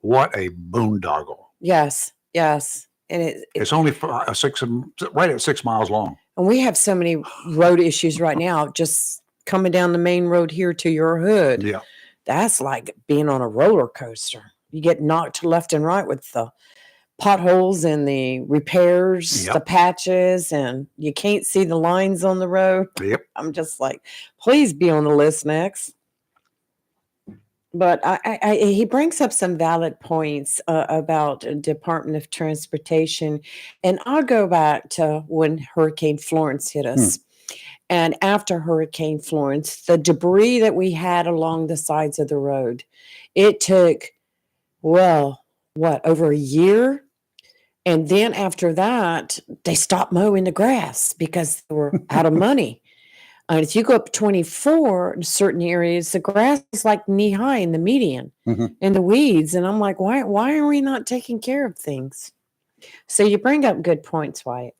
What a boondoggle. Yes. And it's only right at 6 miles long. And we have so many road issues right now, just coming down the main road here to your hood. Yeah. That's like being on a roller coaster. You get knocked left and right with the potholes and the repairs, the patches, and you can't see the lines on the road. Yep. I'm just like, please be on the list next. But he brings up some valid points about Department of Transportation. And I'll go back to when Hurricane Florence hit us. And after Hurricane Florence, the debris that we had along the sides of the road, it took, over a year? And then after that, they stopped mowing the grass because they were out of money. If you go up 24 in certain areas, the grass is like knee high in the median and the weeds. And I'm like, why are we not taking care of things? So you bring up good points, Wyatt.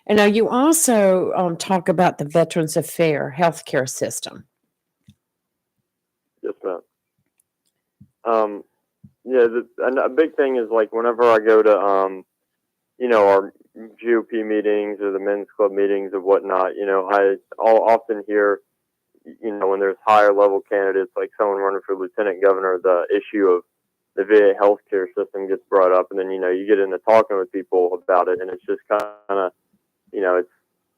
And now you also talk about the Veterans Affairs healthcare system. Yes, ma'am. Yeah, and a big thing is like whenever I go to, our GOP meetings or the men's club meetings and whatnot, I'll often hear, when there's higher level candidates, like someone running for lieutenant governor, the issue of the VA healthcare system gets brought up. And then, you get into talking with people about it, and it's just kind of, it's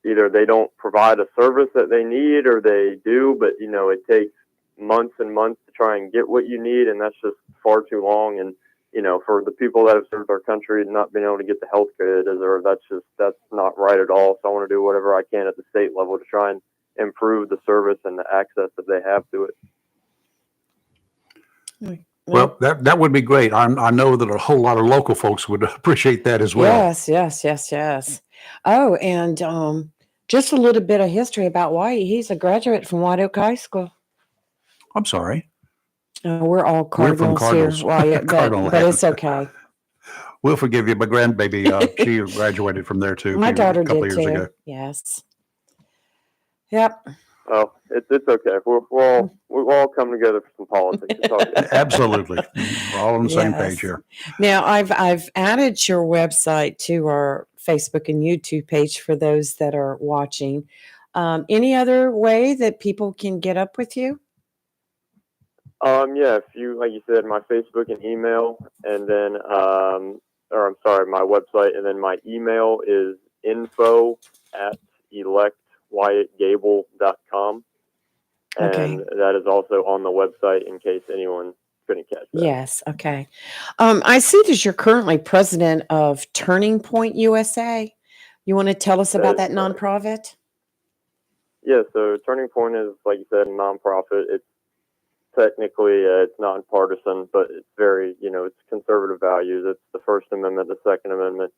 either they don't provide a service that they need or they do, but, it takes months and months to try and get what you need. And that's just far too long. And, for the people that have served our country and not being able to get the health care they deserve, that's not right at all. So I want to do whatever I can at the state level to try and improve the service and the access that they have to it. Well, that would be great. I know that a whole lot of local folks would appreciate that as well. Yes. Oh, and just a little bit of history about Wyatt. He's a graduate from White Oak High School. I'm sorry. We're all Cardinals, Cardinals. here, Wyatt, but it's okay. We'll forgive you. My grandbaby, she graduated from there too. My daughter a couple did of years too. ago. Yes. Yep. Oh, it's okay. We'll all come together for some politics. It's all good. Absolutely. We're all on the same Yes. page here. Now, I've added your website to our Facebook and YouTube page for those that are watching. Any other way that people can get up with you? Yeah, if you, like you said, my Facebook and email, and then, my website, and then my email is info@electwyattgable.com. And Okay. that is also on the website in case anyone couldn't catch that. Yes. Okay. I see that you're currently president of Turning Point USA. You want to tell us about that nonprofit? Yeah, so Turning Point is, like you said, a nonprofit. It's technically it's nonpartisan, but it's very, it's conservative values. It's the First Amendment, the Second Amendment,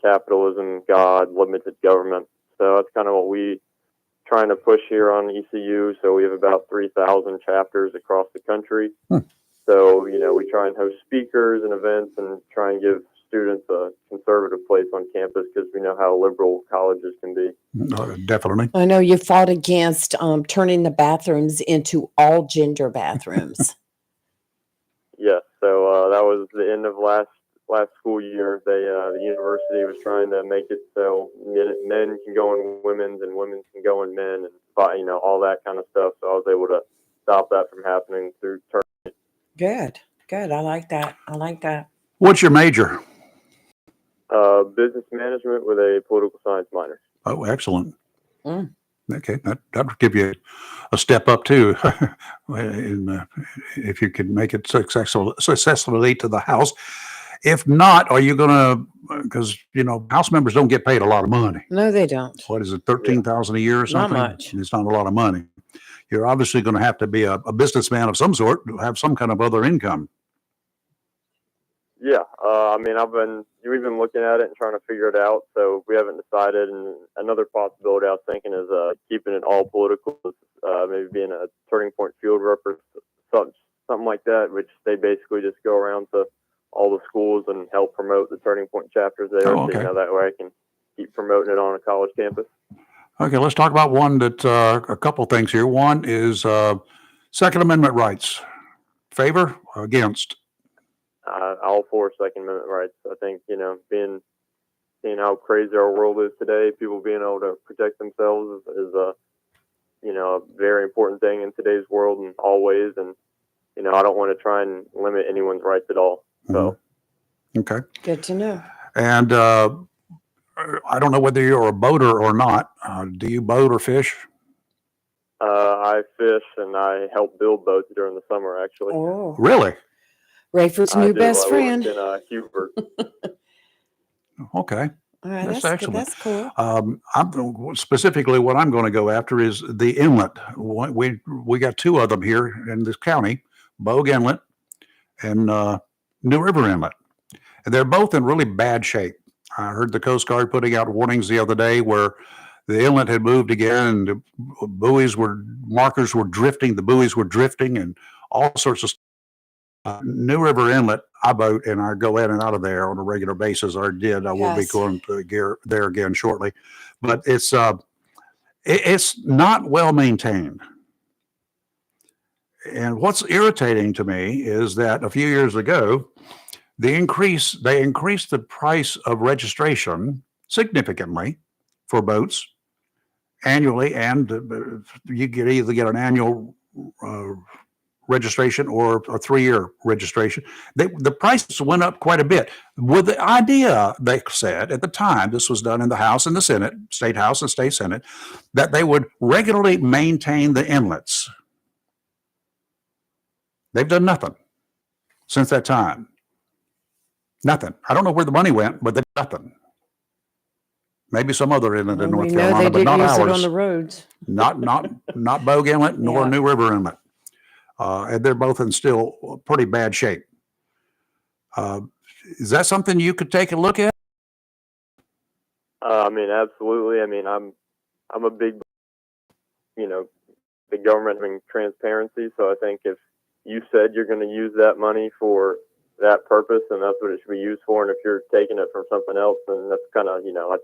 capitalism, God, limited government. So that's kind of what we trying to push here on ECU. So we have about 3,000 chapters across the country. So, we try and host speakers and events and try and give students a conservative place on campus because we know how liberal colleges can be. Definitely. I know you fought against turning the bathrooms into all gender bathrooms. Yes. So that was the end of last school year. The university was trying to make it so men can go in women's and women can go in men, and all that kind of stuff. So I was able to stop that from happening through Turning. Good. I like that. What's your major? Business management with a political science minor. Oh, excellent. Mm. Okay, that would give you a step up too. If you can make it successfully to the House. If not, are you going to? Because House members don't get paid a lot of money. No, they don't. What is it, $13,000 a year or something? Not much. It's not a lot of money. You're obviously going to have to be a businessman of some sort to have some kind of other income. Yeah, we've been looking at it and trying to figure it out. So we haven't decided. And another possibility I was thinking is keeping it all political, maybe being a Turning Point field rep or something like that, which they basically just go around to all the schools and help promote the Turning Point chapters there. Oh, okay. So, that way I can keep promoting it on a college campus. Okay, let's talk about one that a couple things here. One is Second Amendment rights. Favor or against? All for Second Amendment rights. I think, seeing how crazy our world is today, people being able to protect themselves is a very important thing in today's world and always. And, I don't want to try and limit anyone's rights at all. So. Okay. Good to know. And I don't know whether you're a boater or not. Do you boat or fish? I fish and I help build boats during the summer, actually. Oh. Really? Rayford's new best friend. I worked in Hubert. Okay. All right, That's that's excellent. That's cool. I'm specifically what I'm going to go after is the inlet. We got two of them here in this county, Bogue Inlet and New River Inlet. And they're both in really bad shape. I heard the Coast Guard putting out warnings the other day where the inlet had moved again, and the markers were drifting. The buoys were drifting, and all sorts of stuff. New River Inlet, I boat and I go in and out of there on a regular basis, or did. I will be Yes. going to there again shortly, but it's not well maintained. And what's irritating to me is that a few years ago, they increased the price of registration significantly for boats annually, and you could either get an annual registration or a 3-year registration. The prices went up quite a bit. With the idea, they said at the time, this was done in the House and the Senate, State House and State Senate, that they would regularly maintain the inlets. They've done nothing since that time. Nothing. I don't know where the money went, but nothing. Maybe some other inlet in Well, North we know Carolina, they but did not use it ours. on the roads. Not Bogue Inlet nor Yeah. New River Inlet. And they're both in still pretty bad shape. Is that something you could take a look at? I mean, absolutely. I mean, I'm a big, big government having transparency. So I think if you said you're going to use that money for that purpose, and that's what it should be used for, and if you're taking it from something else, then that's kind of, that's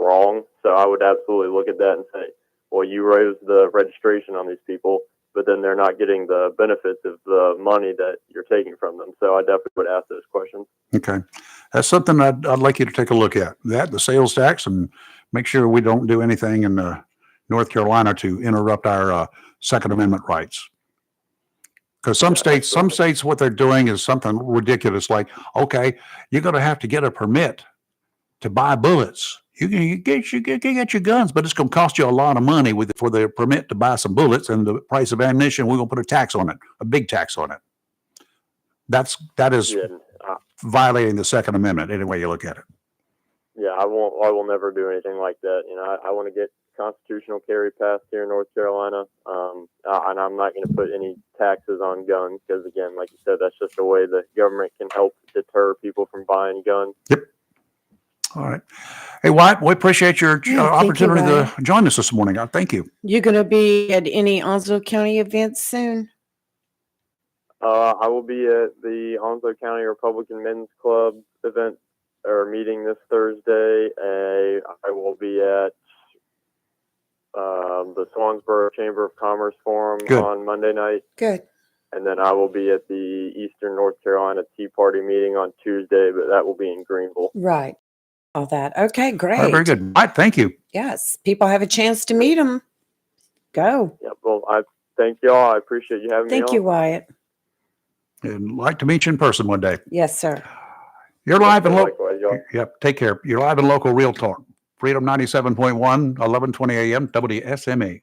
wrong. So I would absolutely look at that and say, well, you raised the registration on these people, but then they're not getting the benefits of the money that you're taking from them. So I definitely would ask those questions. Okay. That's something I'd like you to take a look at. That, the sales tax, and make sure we don't do anything in North Carolina to interrupt our Second Amendment rights. Because some states, what they're doing is something ridiculous. Like, okay, you're going to have to get a permit to buy bullets. You can get your guns, but it's going to cost you a lot of money for the permit to buy some bullets, and the price of ammunition, we're going to put a tax on it, a big tax on it. That is violating the Second Amendment, any way you look at it. Yeah, I will never do anything like that. I want to get constitutional carry passed here in North Carolina, and I'm not going to put any taxes on guns because, again, like you said, that's just a way the government can help deter people from buying guns. Yep. All right. Hey, Wyatt, we appreciate your opportunity to join us this morning. Thank you. You going to be at any Onslow County events soon? I will be at the Onslow County Republican Men's Club event or meeting this Thursday. I will be at the Swansboro Chamber of Commerce Forum on Monday night. Good. And then I will be at the Eastern North Carolina Tea Party meeting on Tuesday, but that will be in Greenville. Right. All that. Okay, great. All right, very good. Wyatt, thank you. Yes. People have a chance to meet them. Go. Yeah, well, I thank y'all. I appreciate you having me on. Thank you, Wyatt. And like to meet you in person one day. Yes, sir. You're live and local. Likewise, y'all. Yep. Take care. You're live and local Real Talk. Freedom 97.1, 1120 a.m. WSMA.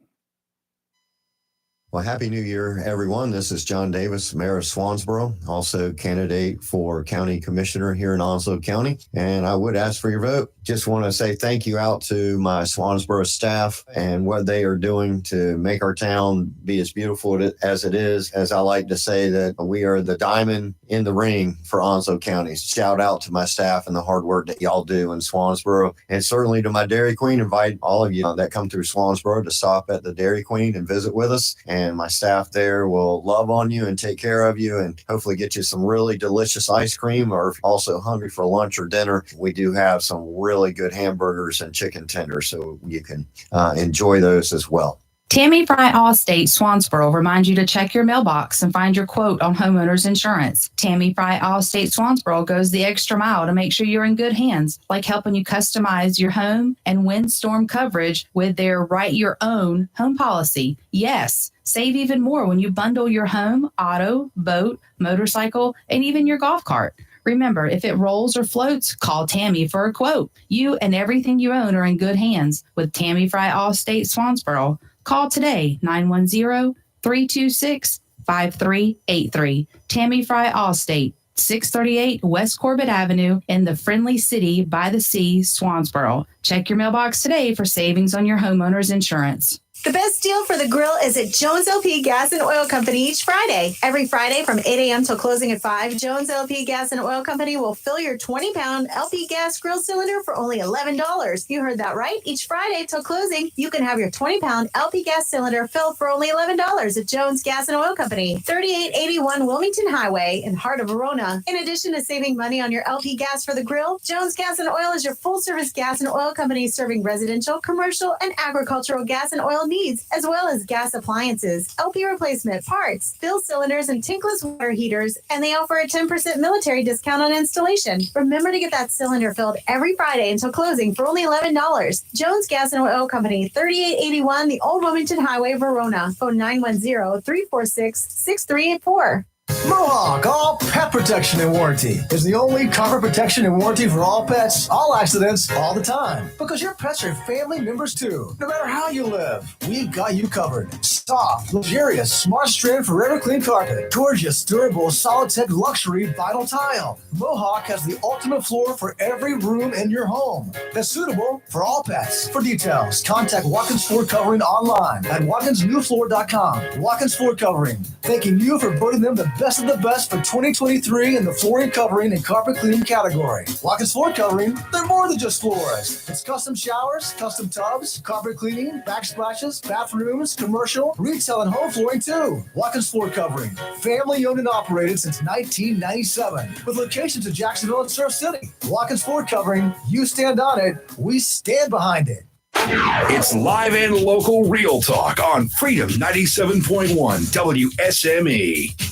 Well, Happy New Year, everyone. This is John Davis, Mayor of Swansboro, also candidate for County Commissioner here in Onslow County. And I would ask for your vote. Just want to say thank you out to my Swansboro staff and what they are doing to make our town be as beautiful as it is. As I like to say, that we are the diamond in the ring for Onslow County. Shout out to my staff and the hard work that y'all do in Swansboro. And certainly to my Dairy Queen, invite all of you that come through Swansboro to stop at the Dairy Queen and visit with us. And my staff there will love on you and take care of you and hopefully get you some really delicious ice cream, or if you're also hungry for lunch or dinner, we do have some really good hamburgers and chicken tenders, so you can enjoy those as well. Tammy Fry Allstate Swansboro reminds you to check your mailbox and find your quote on homeowners insurance. Tammy Fry Allstate Swansboro goes the extra mile to make sure you're in good hands, like helping you customize your home and windstorm coverage with their Write Your Own home policy. Yes, save even more when you bundle your home, auto, boat, motorcycle, and even your golf cart. Remember, if it rolls or floats, call Tammy for a quote. You and everything you own are in good hands with Tammy Fry Allstate Swansboro. Call today, 910-326-5383. Tammy Fry Allstate, 638 West Corbett Avenue in the friendly city by the sea, Swansboro. Check your mailbox today for savings on your homeowner's insurance. The best deal for the grill is at Jones LP Gas and Oil Company each Friday. Every Friday from 8 a.m. till closing at 5, Jones LP Gas and Oil Company will fill your 20-pound LP gas grill cylinder for only $11. You heard that right. Each Friday till closing, you can have your 20-pound LP gas cylinder filled for only $11 at Jones Gas and Oil Company, 3881 Wilmington Highway in heart of Verona. In addition to saving money on your LP gas for the grill, Jones Gas and Oil is your full-service gas and oil company serving residential, commercial, and agricultural gas and oil needs, as well as gas appliances, LP replacement, parts, fill cylinders, and tankless water heaters, and they offer a 10% military discount on installation. Remember to get that cylinder filled every Friday until closing for only $11. Jones Gas and Oil Company, 3881 the Old Wilmington Highway, Verona. Phone 910-346-6384. Mohawk All Pet Protection and Warranty is the only cover protection and warranty for all pets, all accidents, all the time. Because your pets are family members too. No matter how you live, we've got you covered. Soft, luxurious, smart strand forever clean carpet. Gorgeous, durable, solid tech luxury vinyl tile. Mohawk has the ultimate floor for every room in your home that's suitable for all pets. For details, contact Watkins Floor Covering online at watkinsnewfloor.com. Watkins Floor Covering, thanking you for voting them the best of the best for 2023 in the flooring covering and carpet cleaning category. Watkins Floor Covering, they're more than just floors. It's custom showers, custom tubs, carpet cleaning, backsplashes, bathrooms, commercial, retail, and home flooring too. Watkins Floor Covering, family owned and operated since 1997 with locations in Jacksonville and Surf City. Watkins Floor Covering, you stand on it, we stand behind it. It's live and local real talk on Freedom 97.1 WSME.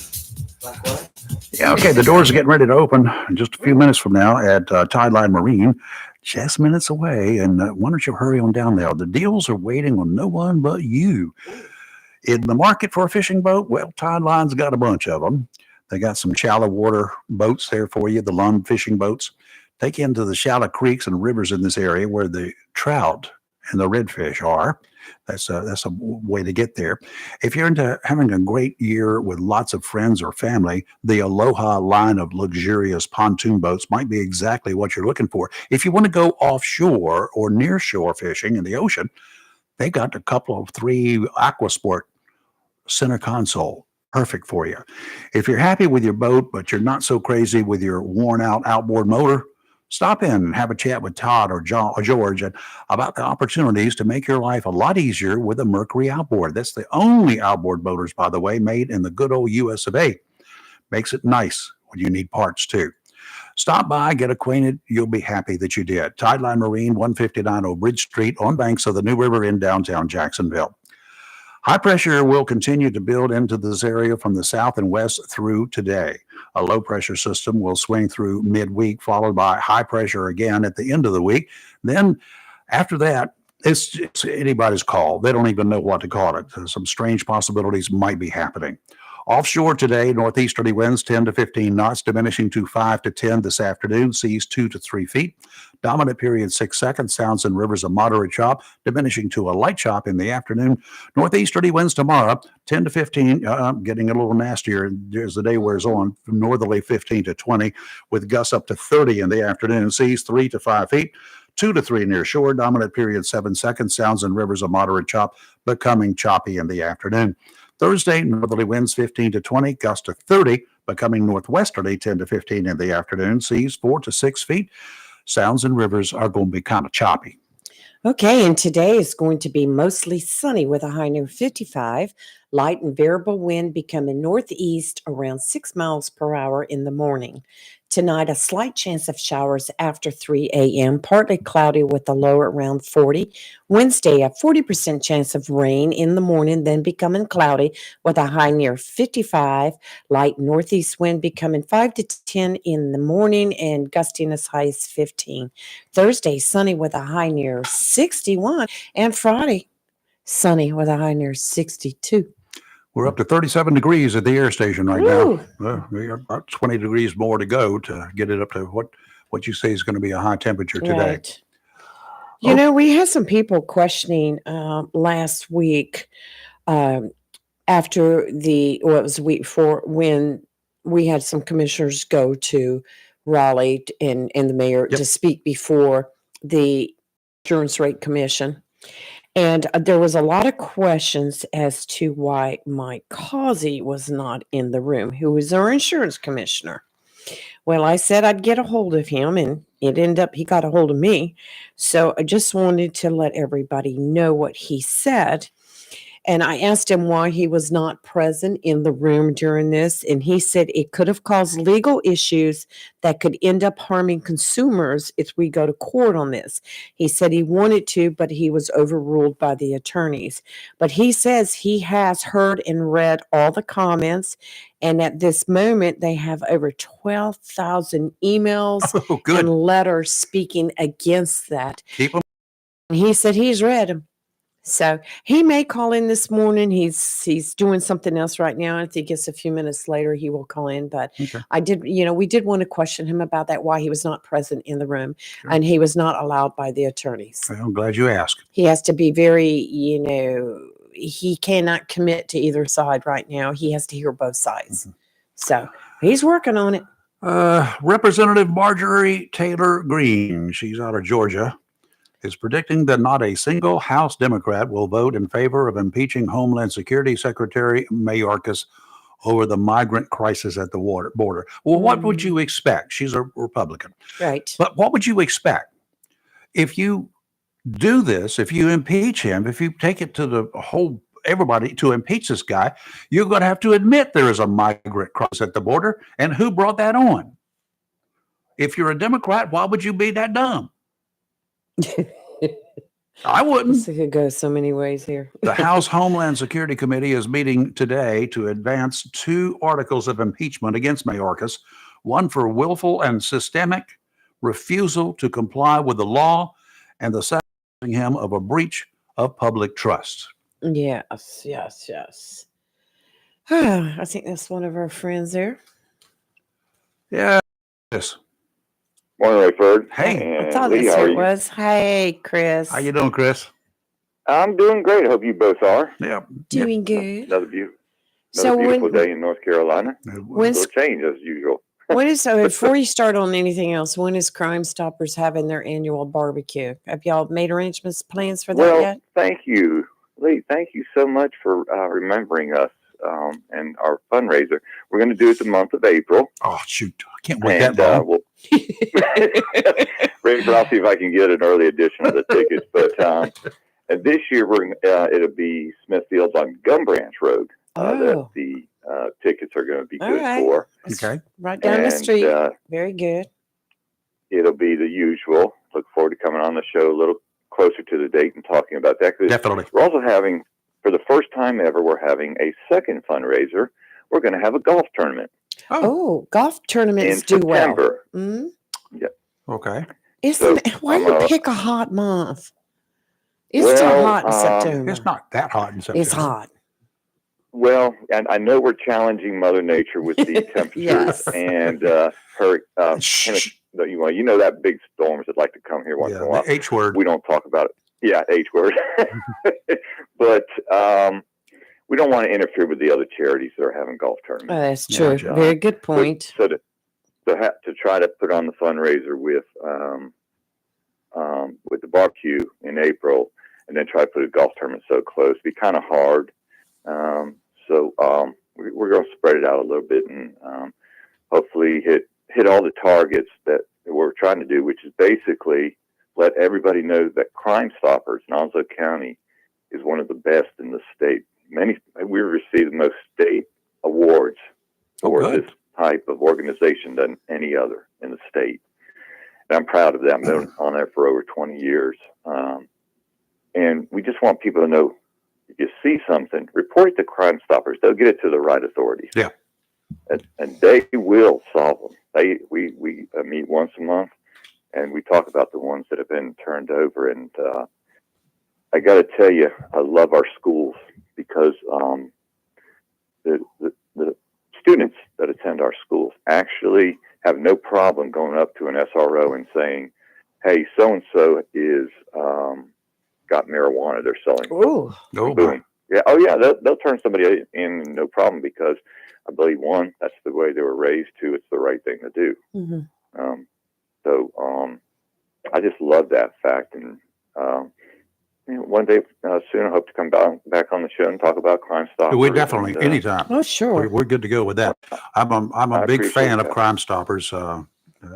Yeah, okay, the doors are getting ready to open in just a few minutes from now at Tideline Marine, just minutes away. And why don't you hurry on down there? The deals are waiting on no one but you. In the market for a fishing boat, well, Tideline's got a bunch of them. They got some shallow water boats there for you, the Lund fishing boats. Take you into the shallow creeks and rivers in this area where the trout and the redfish are. That's a way to get there. If you're into having a great year with lots of friends or family, the Aloha line of luxurious pontoon boats might be exactly what you're looking for. If you want to go offshore or near shore fishing in the ocean, they got a couple of 3 Aquasport center console. Perfect for you. If you're happy with your boat, but you're not so crazy with your worn out outboard motor, stop in and have a chat with Todd or George about the opportunities to make your life a lot easier with a Mercury outboard. That's the only outboard motors, by the way, made in the good old US of A. Makes it nice when you need parts too. Stop by, get acquainted. You'll be happy that you did. Tideline Marine, 159 Old Bridge Street on banks of the New River in downtown Jacksonville. High pressure will continue to build into this area from the south and west through today. A low pressure system will swing through midweek, followed by high pressure again at the end of the week. Then after that, it's anybody's call. They don't even know what to call it. Some strange possibilities might be happening. Offshore today, northeasterly winds 10 to 15 knots, diminishing to 5 to 10 this afternoon, seas 2 to 3 feet. Dominant period 6 seconds, sounds and rivers a moderate chop, diminishing to a light chop in the afternoon. Northeasterly winds tomorrow, 10 to 15, getting a little nastier as the day wears on, northerly 15 to 20, with gusts up to 30 in the afternoon, seas 3 to 5 feet. 2 to 3 near shore, dominant period 7 seconds, sounds and rivers a moderate chop, becoming choppy in the afternoon. Thursday, northerly winds 15 to 20, gusts to 30, becoming northwesterly 10 to 15 in the afternoon, seas 4 to 6 feet. Sounds and rivers are going to be kind of choppy. Okay, and today is going to be mostly sunny with a high near 55. Light and variable wind becoming northeast around 6 miles per hour in the morning. Tonight, a slight chance of showers after 3 a.m., partly cloudy with a low around 40. Wednesday, a 40% chance of rain in the morning, then becoming cloudy with a high near 55. Light northeast wind becoming 5 to 10 in the morning and gusting as high as 15. Thursday, sunny with a high near 61. And Friday, sunny with a high near 62. We're up to 37 degrees at the air station right now. We got about 20 degrees more to go to get it up to what you say is going to be a high temperature today. Right. You know, we had some people questioning last week after it was the week before when we had some commissioners go to Raleigh and the mayor to speak before the Insurance Rate Commission. And there was a lot of questions as to why Mike Causey was not in the room, who was our insurance commissioner. Well, I said I'd get a hold of him, and it ended up he got a hold of me. So I just wanted to let everybody know what he said. And I asked him why he was not present in the room during this. And he said it could have caused legal issues that could end up harming consumers if we go to court on this. He said he wanted to, but he was overruled by the attorneys. But he says he has heard and read all the comments. And at this moment, they have over 12,000 emails and letters speaking against that. Keep 'em. And he said he's read them. So he may call in this morning. He's doing something else right now. If he gets a few minutes later, he will call in. But we did want to question him about that, why he was not present in the room, and he was not allowed by the attorneys. Well, I'm glad you asked. He has to be very, he cannot commit to either side right now. He has to hear both sides. So he's working on it. Representative Marjorie Taylor Greene, she's out of Georgia, is predicting that not a single House Democrat will vote in favor of impeaching Homeland Security Secretary Mayorkas over the migrant crisis at the border. Well, what would you expect? She's a Republican. Right. But what would you expect? If you do this, if you impeach him, if you take it to the whole everybody to impeach this guy, you're going to have to admit there is a migrant crisis at the border. And who brought that on? If you're a Democrat, why would you be that dumb? I wouldn't. This could go so many ways here. The House Homeland Security Committee is meeting today to advance 2 articles of impeachment against Mayorkas, one for willful and systemic refusal to comply with the law, and the second him of a breach of public trust. Yes. I think that's one of our friends there. Yeah. Yes. Morning, Rayford. Hey. I thought that's who it was. Hey, Chris. How you doing, Chris? I'm doing great. I hope you both are. Yeah. Doing good. Another beautiful day in North Carolina. When's Little change as usual. when is before you start on anything else? When is Crime Stoppers having their annual barbecue? Have y'all made arrangements, plans for that Well, yet? thank you, Lee. Thank you so much for remembering us and our fundraiser. We're going to do it the month of April. Oh, shoot. I can't wait that long. Rayford, I'll see if I can get an early edition of the tickets. But and this year, it'll be Smithfield's on Gum Branch Road that the tickets are going to be All good right. for. Okay. Right down the street. Very good. It'll be the usual. Look forward to coming on the show a little closer to the date and talking about that. 'Cause Definitely. We're also having, for the first time ever, we're having a second fundraiser. We're going to have a golf tournament. Oh, golf tournaments in do well. September. Mm? Yeah. Okay. Why do you pick a hot month? It's still hot in September. It's not that hot in September. It's hot. Well, and I know we're challenging Mother Nature with the temperatures Yes. and you know that big storms that like to come here once in a while. The H word. We don't talk about it. Yeah, H word. But we don't want to interfere with the other charities that are having golf tournaments. Oh, that's true. Very good point. So to try to put on the fundraiser with the barbecue in April, and then try to put a golf tournament so close, be kind of hard. We're going to spread it out a little bit and hopefully hit all the targets that we're trying to do, which is basically let everybody know that Crime Stoppers in Onslow County is one of the best in the state. We received the most state awards for this type of organization than any other in the state. And I'm proud of that. I've been on there for over 20 years. And we just want people to know, if you see something, report it to Crime Stoppers. They'll get it to the right authorities. Yeah. And they will solve them. We meet once a month, and we talk about the ones that have been turned over. And I got to tell you, I love our schools because the students that attend our schools actually have no problem going up to an SRO and saying, "Hey, so and so is got marijuana they're selling." Oh, boom. Yeah. Oh, yeah. They'll turn somebody in, no problem, because I believe, one, that's the way they were raised. Two, it's the right thing to do. Mm-hmm. I just love that fact, and one day soon, I hope to come back on the show and talk about Crime Stoppers. We definitely, and, anytime. Oh, sure. We're good to go with that. I'm a I big appreciate fan of that. Crime Stoppers,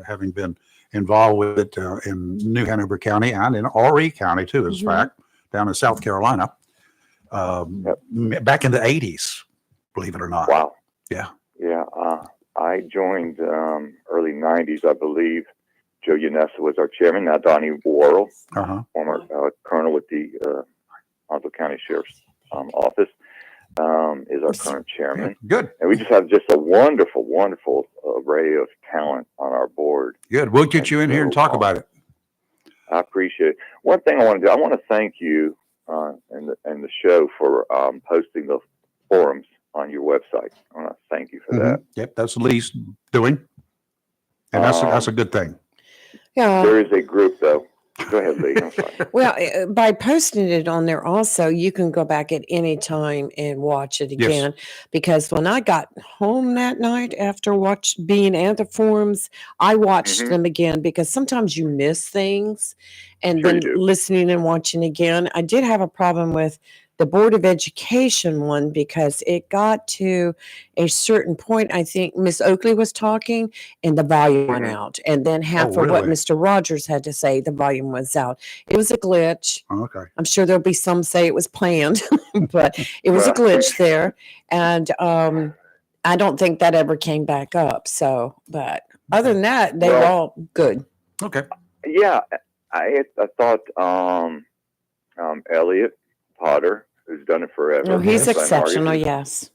having been involved with it in New Hanover County and in RE County too, as a fact, down in South Carolina, back in the 80s, believe it or not. Wow. Yeah. Yeah. I joined early 90s, I believe. Joe Yanessa was our chairman. Now Donnie Worrell, former colonel with the Onslow County Sheriff's Office, is our current chairman. Good. And we just have just a wonderful, wonderful array of talent on our board. Good. We'll get you in here and talk about it. I appreciate it. One thing I want to do, I want to thank you and the show for posting the forums on your website. I want to thank you for that. Yep, that's Lee's doing, and that's a good thing. Yeah. There is a group, though. Go ahead, Lee. I'm sorry. Well, by posting it on there also, you can go back at any time and watch it Yes. again. Because when I got home that night after being at the forums, I watched them again because sometimes you miss things. And Sure then you do. listening and watching again, I did have a problem with the Board of Education one because it got to a certain point. I think Miss Oakley was talking and the volume went out. And then half of what really? Mr. Rogers had to say, the volume was out. It was a glitch. Okay. I'm sure there'll be some say it was planned, but it was a glitch there. And I don't think that ever came back up. So, but other than that, they were all good. Okay. Yeah, I thought Elliot Potter, who's done it forever. No, he's and exceptional. Marty, Yes.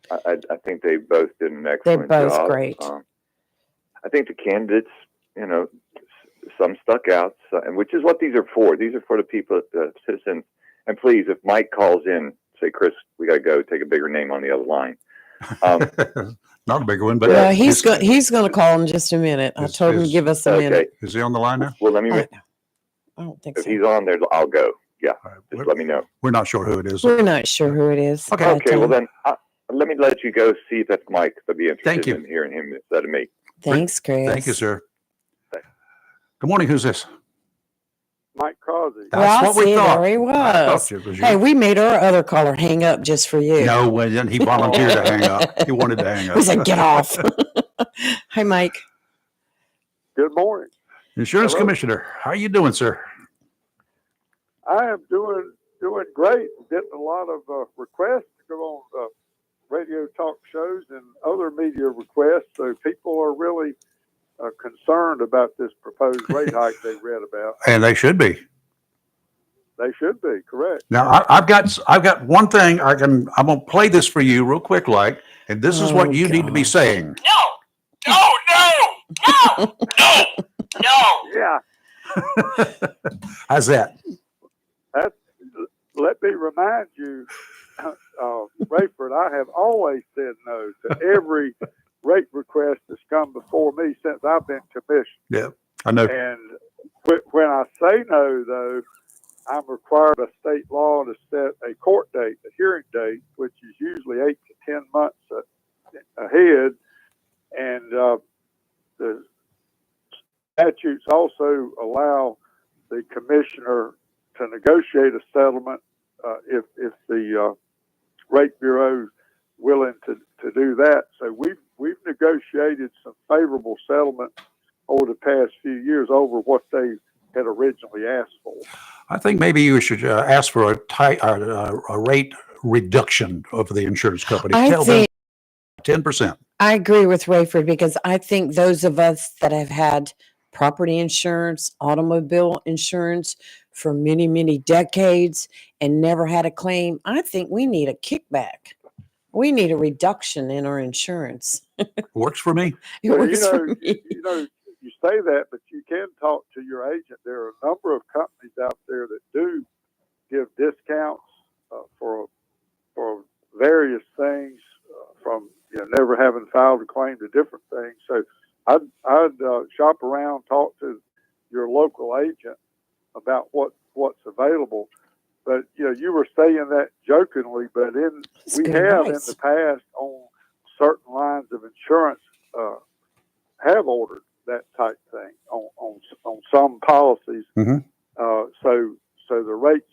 I think they both did an They're excellent both job. great. I think the candidates, some stuck out, and which is what these are for. These are for the people, the citizens. And please, if Mike calls in, say, Chris, we got to go. Take a bigger name on the other line. Not a big one, but Yeah, he's going to call in just a minute. I told him to give us a minute. Is he on the line now? Well, let me. I don't think if so. he's on there, I'll go. Yeah, just let me know. We're not sure who it is. We're not sure who it is. Okay, well then, let me let you go see if that's Mike. I'd be interested Thank you. in hearing him instead of me. Thanks, Chris. Thank you, sir. Good morning. Who's this? Mike Crosby. That's what we see, thought. There he I was. thought it was you. Hey, we made our other caller hang up just for you. No, well, then he volunteered to hang up. He wanted to hang up. He said, "Get off." Hi, Mike. Good morning. Insurance Hello. Commissioner, how are you doing, sir? I am doing great. Getting a lot of requests to go on radio talk shows and other media requests. So people are really concerned about this proposed rate hike they read about. And they should be. They should be correct. Now, I've got one thing I'm gonna play this for you real quick, and this is what you need to be saying. Yeah. How's that? Let me remind you, Rayford, I have always said no to every rate request that's come before me since I've been commissioned. Yeah, I know. And when I say no, though, I'm required by state law to set a court date, a hearing date, which is usually 8 to 10 months ahead. And the statutes also allow the commissioner to negotiate a settlement if the rate bureau is willing to do that. So we've negotiated some favorable settlements over the past few years over what they had originally asked for. I think maybe you should ask for a rate reduction of the insurance company. I Tell think- them 10%. I agree with Rayford because I think those of us that have had property insurance, automobile insurance for many, many decades and never had a claim, I think we need a kickback. We need a reduction in our insurance. Works for me. It Well, works for me. You say that, but you can talk to your agent. There are a number of companies out there that do give discounts for various things, from never having filed a claim to different things. So I'd shop around, talk to your local agent about what's available. But you were saying that jokingly, but we good have advice. in the past on certain lines of insurance have ordered that type thing on some policies. Mm-hmm. So the rates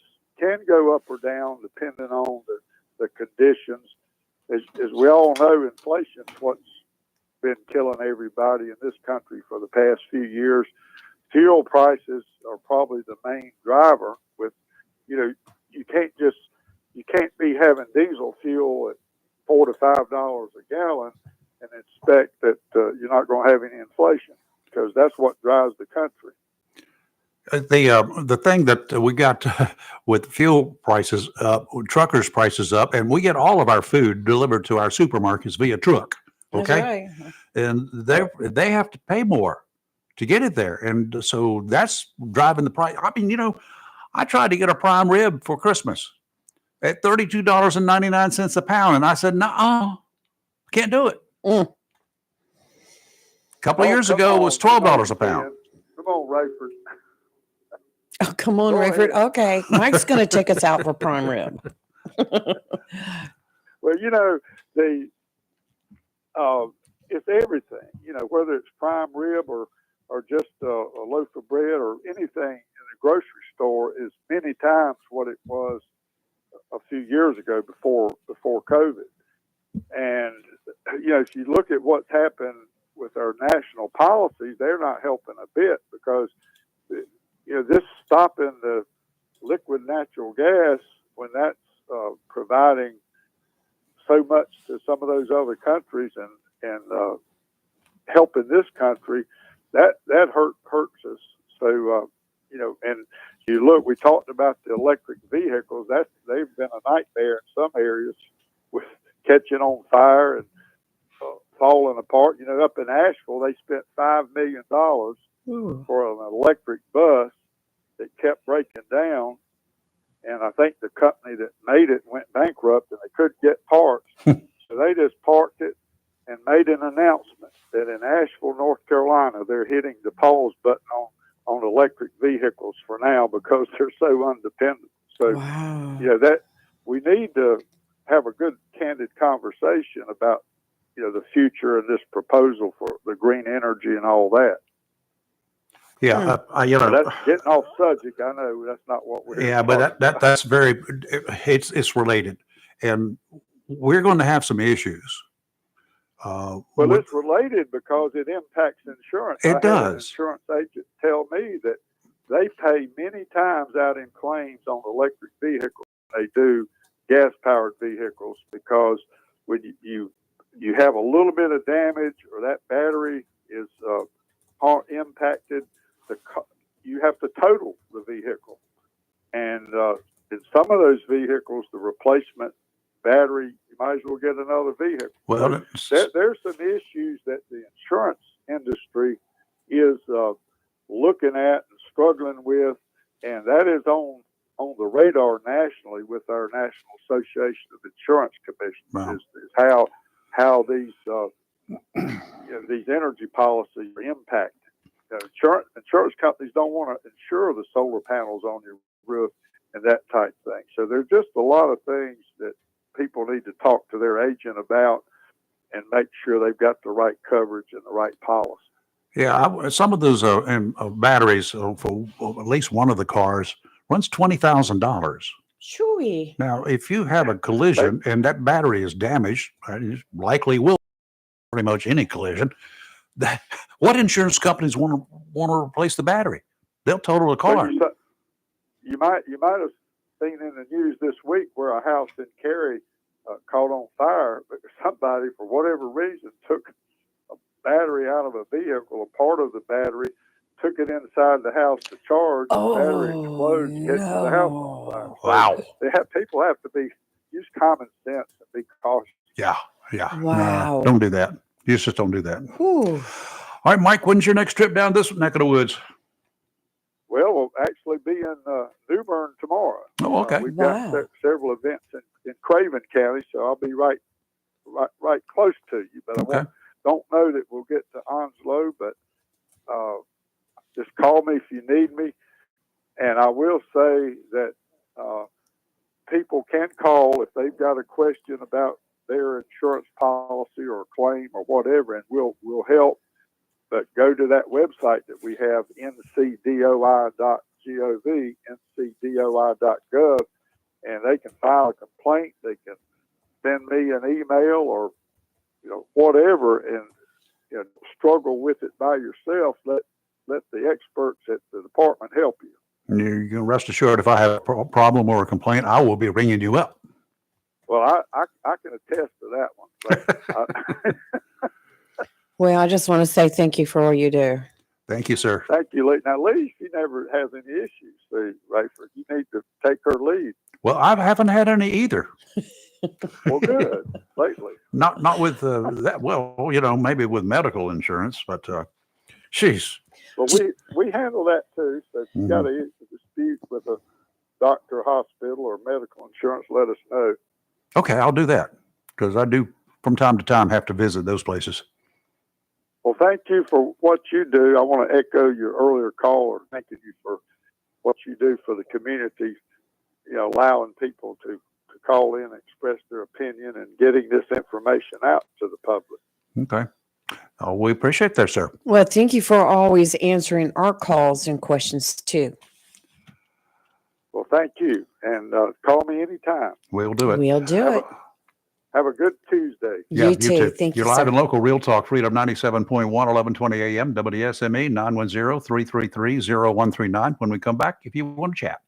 we all know inflation's what's been killing everybody in this country for the past few years. Fuel prices are probably the main driver. With, you can't be having diesel fuel at $4 to $5 a gallon and expect that you're not going to have any inflation, because that's what drives the country. The thing that we got with fuel prices up, truckers' prices up, and we get all of our food delivered to our supermarkets via truck. Okay, That's right. and they have to pay more to get it there, and so that's driving the price. I mean, I tried to get a prime rib for Christmas at $32.99 a pound, and I said, "No, can't do it." A couple of years ago, it was $12 a pound. Come on, Rayford. Oh, come on, Go Rayford. ahead. Okay, Mike's going to take us out for prime rib. Well, it's everything. Whether it's prime rib or just a loaf of bread or anything in the grocery store is many times what it was a few years ago before COVID. And if you look at what's happened with our national policies, they're not helping a bit, because this stopping the liquid natural gas when that's providing so much to some of those other countries and helping this country, that hurts us. So and you look, we talked about the electric vehicles. They've been a nightmare in some areas with catching on fire and falling apart. Up in Asheville, they spent $5 million for an electric bus that kept breaking down, and I think the company that made it went bankrupt and they couldn't get parts. So they just parked it and made an announcement that in Asheville, North Carolina, they're hitting the pause button on electric vehicles for now because they're so undependent. So, that we need to have a good, candid conversation about, the future and this proposal for the green energy and all that. Yeah, That's getting off subject. I know that's not what we're. Yeah, but that's very, it's related, and we're going to have some issues. It's related because it impacts insurance. It I had an does. insurance agent tell me that they pay many times out in claims on electric vehicles than they do gas-powered vehicles, because when you have a little bit of damage or that battery is impacted, you have to total the vehicle. And in some of those vehicles, the replacement battery, you might as well get another vehicle. Well, there's some issues that the insurance industry is looking at and struggling with, and that is on the radar nationally with our National Association of Insurance Commissioners. Is how these these energy policies are impacted. Insurance companies don't want to insure the solar panels on your roof and that type thing. So there's just a lot of things that people need to talk to their agent about and make sure they've got the right coverage and the right policy. Yeah, some of those batteries for at least one of the cars runs $20,000. Chewy. Now, if you have a collision and that battery is damaged, it likely will pretty much any collision. What insurance companies want to replace the battery? They'll total the car. You might have seen in the news this week where a house in Cary caught on fire, but somebody, for whatever reason, took a battery out of a vehicle, a part of the battery, took it inside the house to charge. The battery exploded and catches the house on fire. Wow. So people have to use common sense and be cautious. Yeah. Wow. No, don't do that. You just don't do that. Whew. All right, Mike, when's your next trip down this neck of the woods? Well, we'll actually be in New Bern tomorrow. Oh, okay. We've got several events in Craven County, so I'll be right close to you. But I don't know that we'll get to Onslow, but just call me if you need me. And I will say that people can call if they've got a question about their insurance policy or claim or whatever, and we'll help. But go to that website that we have, ncdoi.gov, ncdoi.gov, and they can file a complaint. They can send me an email or whatever, and struggle with it by yourself. Let the experts at the department help you. You can rest assured, if I have a problem or a complaint, I will be ringing you up. Well, I can attest to that one. Well, I just want to say thank you for all you do. Thank you, sir. Thank you, Lee. Now, Lee, she never has any issues. See, Rayford, you need to take her lead. Well, I haven't had any either. Well, good. Lately. Not with that. Well, maybe with medical insurance, but sheesh. Well, we handle that too. So if you got a dispute with a doctor, hospital, or medical insurance, let us know. Okay, I'll do that because I do from time to time have to visit those places. Well, thank you for what you do. I want to echo your earlier caller, thanking you for what you do for the community, allowing people to call in, express their opinion, and getting this information out to the public. Okay. Oh, we appreciate that, sir. Well, thank you for always answering our calls and questions too. Well, thank you. And call me anytime. We'll do it. We'll do it. Have a good Tuesday. Yeah, You too. Thank you, You're live sir. and local, Real Talk, Freedom 97.1, 1120 a.m., WSME, 910-333-0139. When we come back, if you want to chat.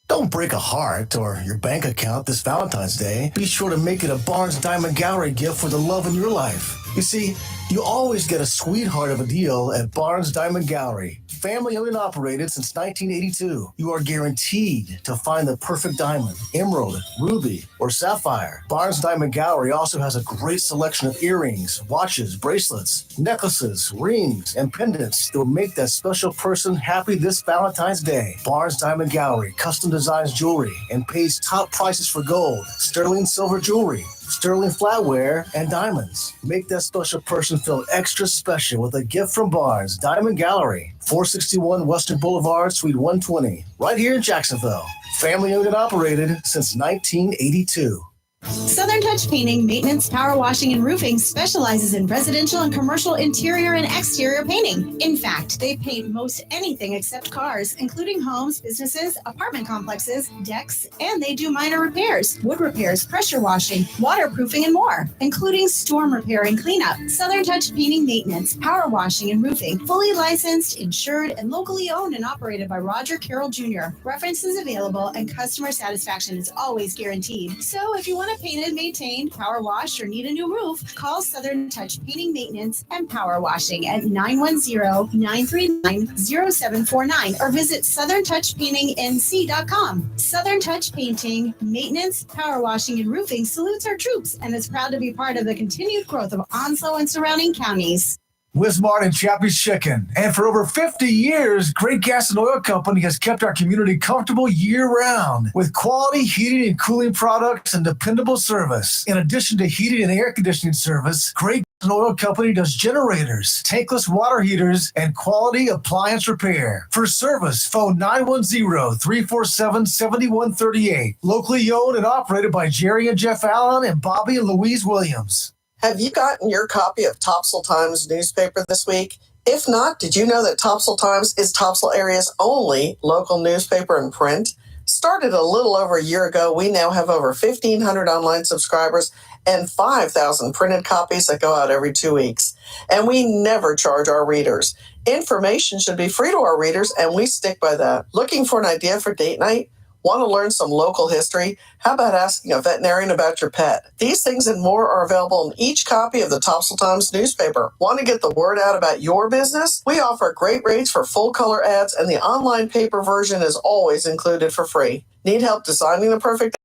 Don't break a heart or your bank account this Valentine's Day. Be sure to make it a Barnes Diamond Gallery gift for the love in your life. You see, you always get a sweetheart of a deal at Barnes Diamond Gallery. Family owned and operated since 1982. You are guaranteed to find the perfect diamond, emerald, ruby, or sapphire. Barnes Diamond Gallery also has a great selection of earrings, watches, bracelets, necklaces, rings, and pendants that will make that special person happy this Valentine's Day. Barnes Diamond Gallery custom designs jewelry and pays top prices for gold, sterling silver jewelry, sterling flatware, and diamonds. Make that special person feel extra special with a gift from Barnes Diamond Gallery, 461 Western Boulevard, Suite 120, right here in Jacksonville. Family owned and operated since 1982. Southern Touch Painting, Maintenance, Power Washing, and Roofing specializes in residential and commercial interior and exterior painting. In fact, they paint most anything except cars, including homes, businesses, apartment complexes, decks, and they do minor repairs, wood repairs, pressure washing, waterproofing, and more, including storm repair and cleanup. Southern Touch Painting, Maintenance, Power Washing, and Roofing, fully licensed, insured, and locally owned and operated by Roger Carroll Jr. References available and customer satisfaction is always guaranteed. So if you want to painted, maintained, power washed, or need a new roof, call Southern Touch Painting, Maintenance, and Power Washing at 910-939-0749 or visit southerntouchpaintingnc.com. Southern Touch Painting, Maintenance, Power Washing, and Roofing salutes our troops and is proud to be part of the continued growth of Onslow and surrounding counties. Wismart and Chappie's Chicken. And for over 50 years, Great Gas and Oil Company has kept our community comfortable year-round with quality heating and cooling products and dependable service. In addition to heating and air conditioning service, Great Gas and Oil Company does generators, tankless water heaters, and quality appliance repair. For service, phone 910-347-7138. Locally owned and operated by Jerry and Jeff Allen and Bobby and Louise Williams. Have you gotten your copy of Topsail Times newspaper this week? If not, did you know that Topsail Times is Topsail area's only local newspaper in print? Started a little over a year ago, we now have over 1,500 online subscribers and 5,000 printed copies that go out every 2 weeks. And we never charge our readers. Information should be free to our readers, and we stick by that. Looking for an idea for date night? Want to learn some local history? How about asking a veterinarian about your pet? These things and more are available in each copy of the Topsail Times newspaper. Want to get the word out about your business? We offer great rates for full color ads, and the online paper version is always included for free. Need help designing the perfect ad?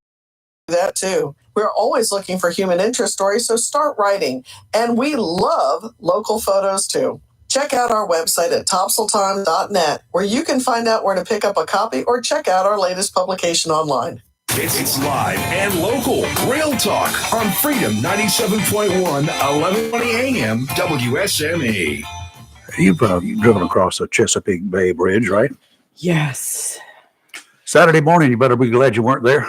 Do that too. We're always looking for human interest stories, so start writing. And we love local photos too. Check out our website at topsailtimes.net, where you can find out where to pick up a copy or check out our latest publication online. It's live and local. Real Talk on Freedom 97.1, 1120 a.m. WSME. You've driven across the Chesapeake Bay Bridge, right? Yes. Saturday morning, you better be glad you weren't there.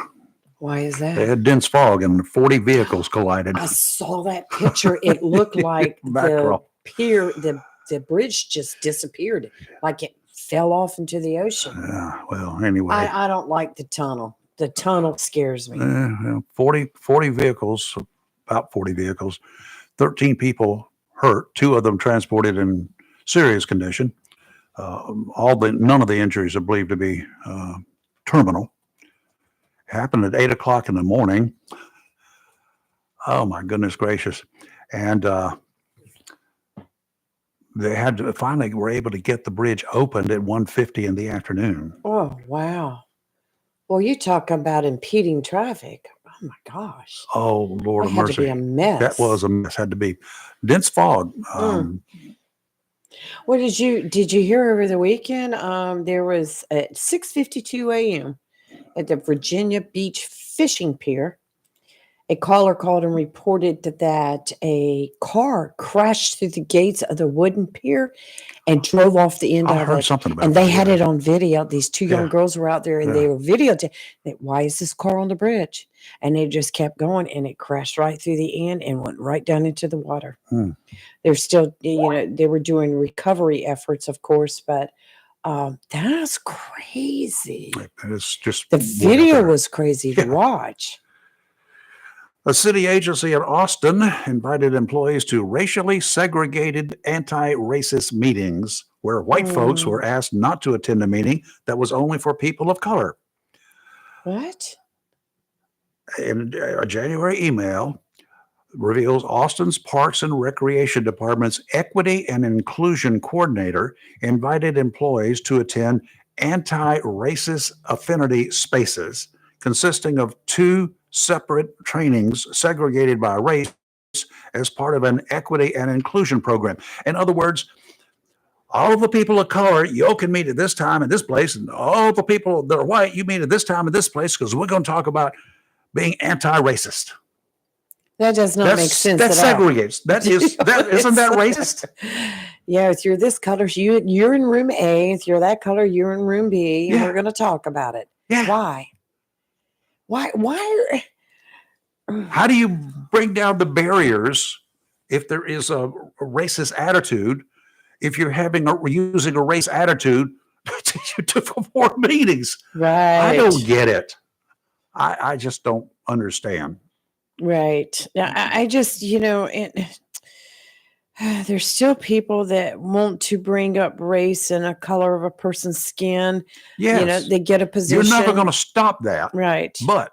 Why is that? They had dense fog and 40 vehicles collided. I saw that picture. It looked like the pier, the bridge just disappeared, like it fell off into the ocean. Well, anyway. I don't like the tunnel. The tunnel scares me. 40 vehicles, about 40 vehicles, 13 people hurt, 2 of them transported in serious condition. None of the injuries are believed to be terminal. Happened at 8 o'clock in the morning. Oh my goodness gracious. And they had to finally were able to get the bridge opened at 1:50 in the afternoon. Oh, wow. Well, you talk about impeding traffic. Oh my gosh. Oh, Lord That of had mercy. to be a mess. That was a mess. Had to be dense fog. What did you hear over the weekend? There was at 6:52 a.m. at the Virginia Beach Fishing Pier, a caller called and reported that a car crashed through the gates of the wooden pier and drove off the end I of heard it. something about And they that, had yeah. it on video. These 2 young Yeah. girls were out there and Yeah. they were videotaping. Why is this car on the bridge? And they just kept going and it crashed right through the end and went right down into the water. They're still, they were doing recovery efforts, of course, but that's crazy. It's just The way out video there. was crazy to watch. A city agency in Austin invited employees to racially segregated anti-racist meetings where white folks were asked not to attend a meeting that was only for people of color. What? In a January email reveals Austin's Parks and Recreation Department's Equity and Inclusion Coordinator invited employees to attend anti-racist affinity spaces consisting of 2 separate trainings segregated by race as part of an equity and inclusion program. In other words, all of the people of color, you can meet at this time at this place, and all the people that are white, you meet at this time at this place because we're going to talk about being anti-racist. That does not make sense That at all. segregates. Isn't that racist? Yeah, if you're this color, you're in room A. If you're that color, you're in room B. And Yeah. we're going to talk about it. Yeah. Why? Why? How do you bring down the barriers if there is a racist attitude? If you're using a race attitude to perform meetings, Right. I don't get it. I just don't understand. Right. Now, I just, there's still people that want to bring up race and a color of a person's skin. Yes. They get a position. You're never going to stop that. Right. But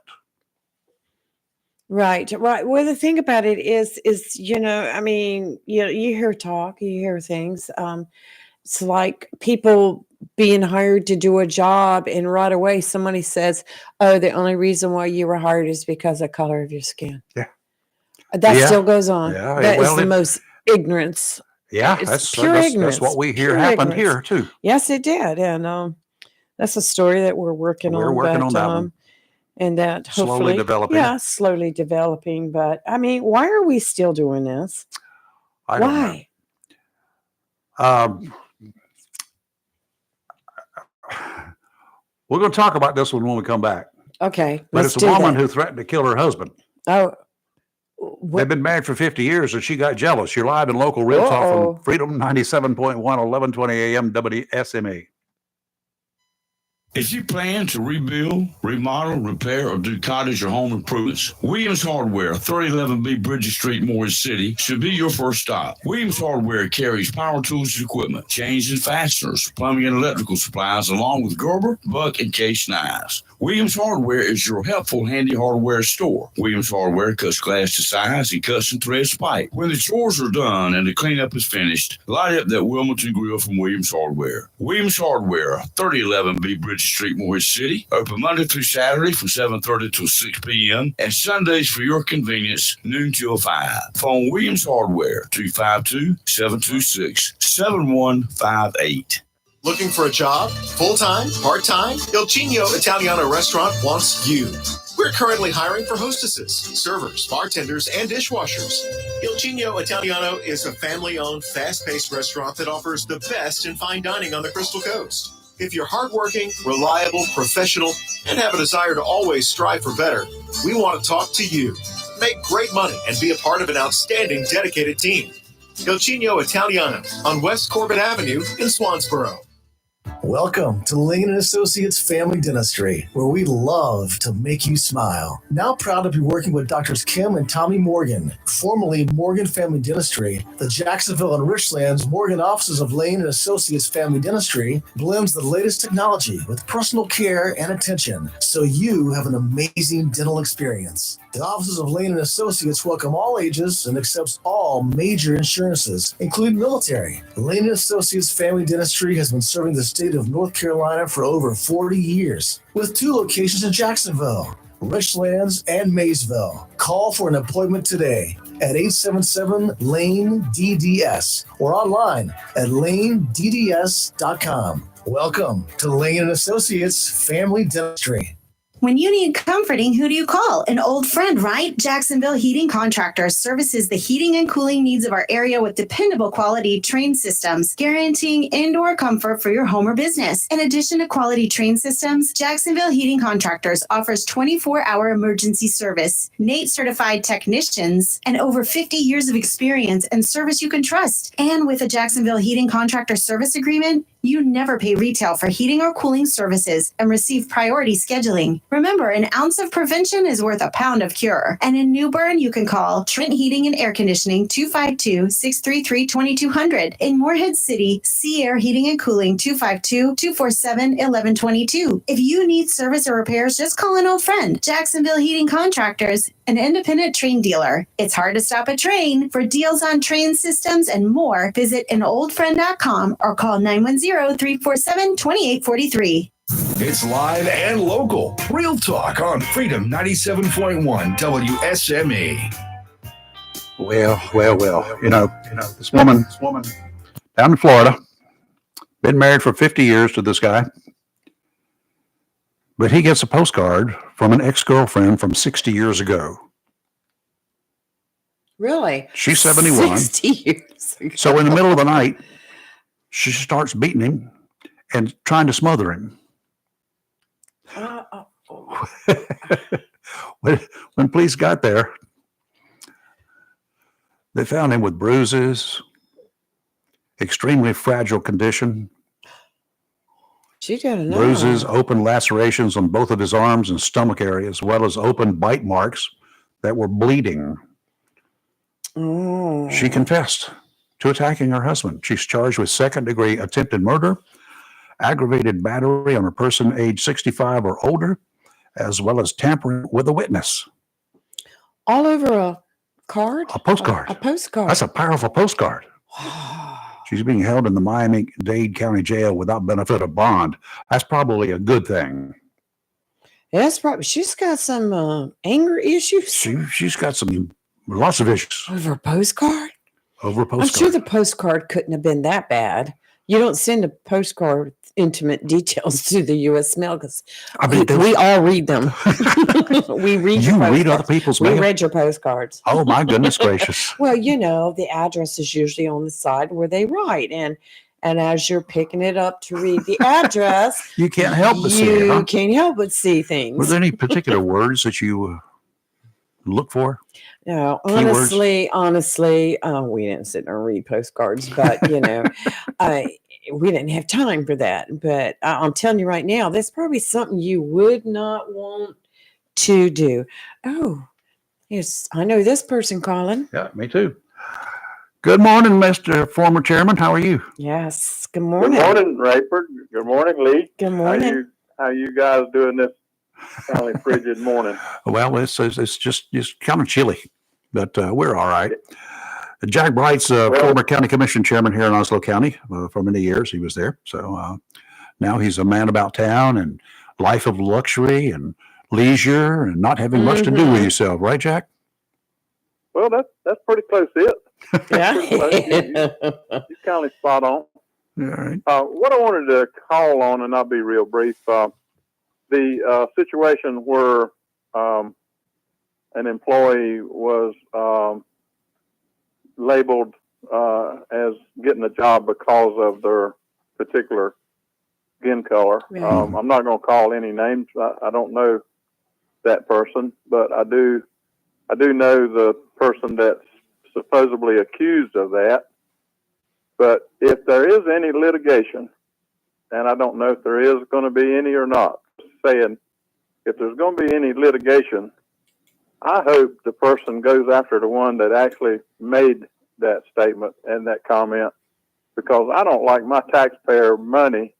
Right. Well, the thing about it is, you hear talk, you hear things. It's like people being hired to do a job, and right away somebody says, "Oh, the only reason why you were hired is because of the color of your skin." Yeah. That Yeah. still goes on. Yeah, That is well, the it- most ignorance. yeah, It's that's pure ignorance. what we hear pure happened ignorance. here too. Yes, it did, and that's a story that we're working on. We're working on that one. And that Slowly hopefully, developing. yeah, slowly developing. But I mean, why are we still doing this? I don't know. Why? We're going to talk about this one when we come back. Okay, But let's it's a do woman that. who threatened to kill her husband. Oh, They've been married for 50 years and she got jealous. You're live in local real talk Uh-oh. from Freedom 97.1, 1120 AM WSME. If you plan to rebuild, remodel, repair, or do cottage or home improvements, Williams Hardware, 3011B Bridges Street, Morris City, should be your first stop. Williams Hardware carries power tools and equipment, chains and fasteners, plumbing and electrical supplies, along with Gerber, Buck, and Case knives. Williams Hardware is your helpful, handy hardware store. Williams Hardware cuts glass to size and cuts and threads pipe. When the chores are done and the cleanup is finished, light up that Wilmington grill from Williams Hardware. Williams Hardware, 3011B Bridges Street, Morris City. Open Monday through Saturday from 7:30 till 6 p.m. and Sundays for your convenience, noon till 5. Phone Williams Hardware, 252-726-7158. Looking for a job? Full-time? Part-time? Il Cigno Italiano Restaurant wants you. We're currently hiring for hostesses, servers, bartenders, and dishwashers. Il Cigno Italiano is a family-owned, fast-paced restaurant that offers the best in fine dining on the Crystal Coast. If you're hardworking, reliable, professional, and have a desire to always strive for better, we want to talk to you. Make great money and be a part of an outstanding, dedicated team. Il Cigno Italiano on West Corbett Avenue in Swansboro. Welcome to Lane & Associates Family Dentistry, where we love to make you smile. Now proud to be working with Doctors Kim and Tommy Morgan, formerly Morgan Family Dentistry. The Jacksonville and Richlands Morgan offices of Lane & Associates Family Dentistry blends the latest technology with personal care and attention, so you have an amazing dental experience. The offices of Lane & Associates welcome all ages and accepts all major insurances, including military. Lane & Associates Family Dentistry has been serving the state of North Carolina for over 40 years, with 2 locations in Jacksonville, Richlands, and Maysville. Call for an appointment today at 877-LANE-DDS or online at lanedds.com. Welcome to Lane & Associates Family Dentistry. When you need comforting, who do you call? An old friend, right? Jacksonville Heating Contractors services the heating and cooling needs of our area with dependable quality train systems, guaranteeing indoor comfort for your home or business. In addition to quality train systems, Jacksonville Heating Contractors offers 24-hour emergency service, NATE certified technicians, and over 50 years of experience and service you can trust. And with a Jacksonville Heating Contractor service agreement, you never pay retail for heating or cooling services and receive priority scheduling. Remember, an ounce of prevention is worth a pound of cure. And in New Bern, you can call Trent Heating and Air Conditioning 252-633-2200. In Morehead City, Sea Air Heating and Cooling 252-247-1122. If you need service or repairs, just call an old friend. Jacksonville Heating Contractors, an independent train dealer. It's hard to stop a train. For deals on train systems and more, visit anoldfriend.com or call 910-347-2843. It's live and local. Real Talk on Freedom 97.1 WSME. Well. You know, this woman down in Florida, been married for 50 years to this guy, but he gets a postcard from an ex-girlfriend from 60 years ago. Really? She's 71. 60 years ago. So in the middle of the night, she starts beating him and trying to smother him. When police got there, they found him with bruises, extremely fragile condition, She gotta know. bruises, open lacerations on both of his arms and stomach area, as well as open bite marks that were bleeding. Oh. She confessed to attacking her husband. She's charged with second-degree attempted murder, aggravated battery on a person age 65 or older, as well as tampering with a witness. All over a card? A postcard. A postcard. That's a powerful postcard. She's being held in the Miami-Dade County Jail without benefit of bond. That's probably a good thing. That's probably, she's got some anger issues. She's got lots of issues. Over a postcard? Over a postcard. I'm sure the postcard couldn't have been that bad. You don't send a postcard with intimate details to the U.S. mail because we all read them. We read You your read postcards. other people's We mail? read your postcards. Oh, my goodness gracious. Well, you know, the address is usually on the side where they write. And as you're picking it up to read the address, You can't help but see it, you huh? can't help but see things. Were there any particular words that you look for? No, Keywords? honestly, we didn't sit there and read postcards, but you know, we didn't have time for that. But I'm telling you right now, that's probably something you would not want to do. Oh, yes, I know this person calling. Yeah, me too. Good morning, Mr. Former Chairman. How are you? Yes, good Good morning. morning, Rayford. Good morning, Lee. Good morning. How you guys doing this kind of frigid morning? Well, it's just kind of chilly, but we're all right. Jack Bright's former county commission chairman here in Oslo County for many years. He was there. So now he's a man about town and life of luxury and leisure and not having much to do with yourself. Right, Jack? Well, that's pretty close to it. Yeah. You kind of spot on. All right. What I wanted to call on, and I'll be real brief, the situation where an employee was labeled as getting a job because of their particular skin color. Right. I'm not going to call any names. I don't know that person, but I do know the person that's supposedly accused of that. But if there is any litigation and I don't know if there is going to be any or not, saying if there's going to be any litigation, I hope the person goes after the one that actually made that statement and that comment, because I don't like my taxpayer money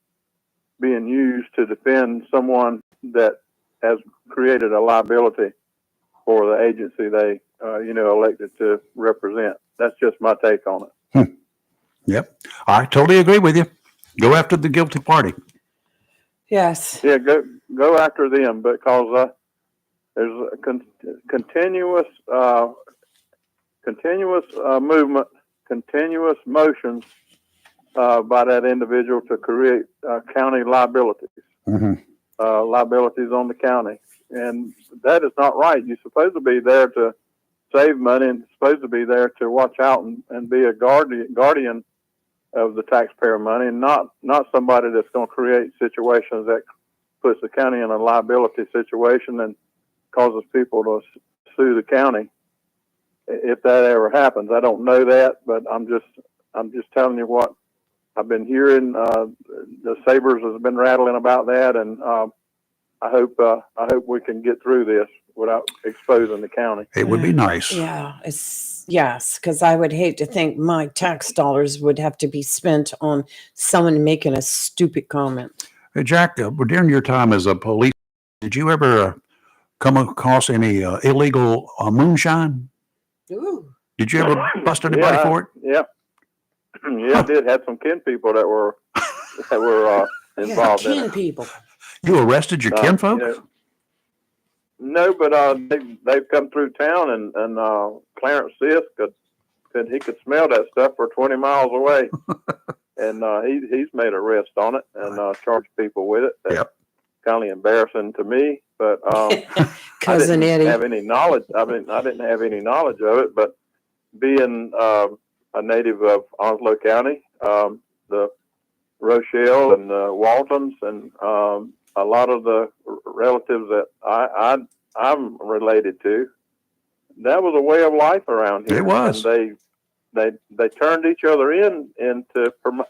being used to defend someone that has created a liability for the agency they, elected to represent. That's just my take on it. Yep. I totally agree with you. Go after the guilty party. Yes. Yeah, go after them, because there's a continuous movement, continuous motions by that individual to create county liabilities, liabilities on the county, and that is not right. You're supposed to be there to save money, and supposed to be there to watch out and be a guardian of the taxpayer money, and not somebody that's going to create situations that puts the county in a liability situation and causes people to sue the county. If that ever happens, I don't know that, but I'm just telling you what I've been hearing. The Sabres has been rattling about that, and I hope we can get through this without exposing the county. It would be nice. Yeah, yes, because I would hate to think my tax dollars would have to be spent on someone making a stupid comment. Hey, Jack, during your time as a police, did you ever come across any illegal moonshine? Ooh. Did you ever bust anybody for it? Yeah. Yeah, I did have some kin people that were involved in it. People. You arrested your kinfolk? No, but they've come through town, and Clarence Sisk could smell that stuff for 20 miles away, and he's made arrest on it and charged people with it. That's kind of embarrassing to me, but Cousin I Eddie. didn't have any knowledge. I didn't have any knowledge of it, but being a native of Onslow County, the Rochelle and the Waltons, and a lot of the relatives that I'm related to, that was a way of life around here. It was. And they turned each other in to promote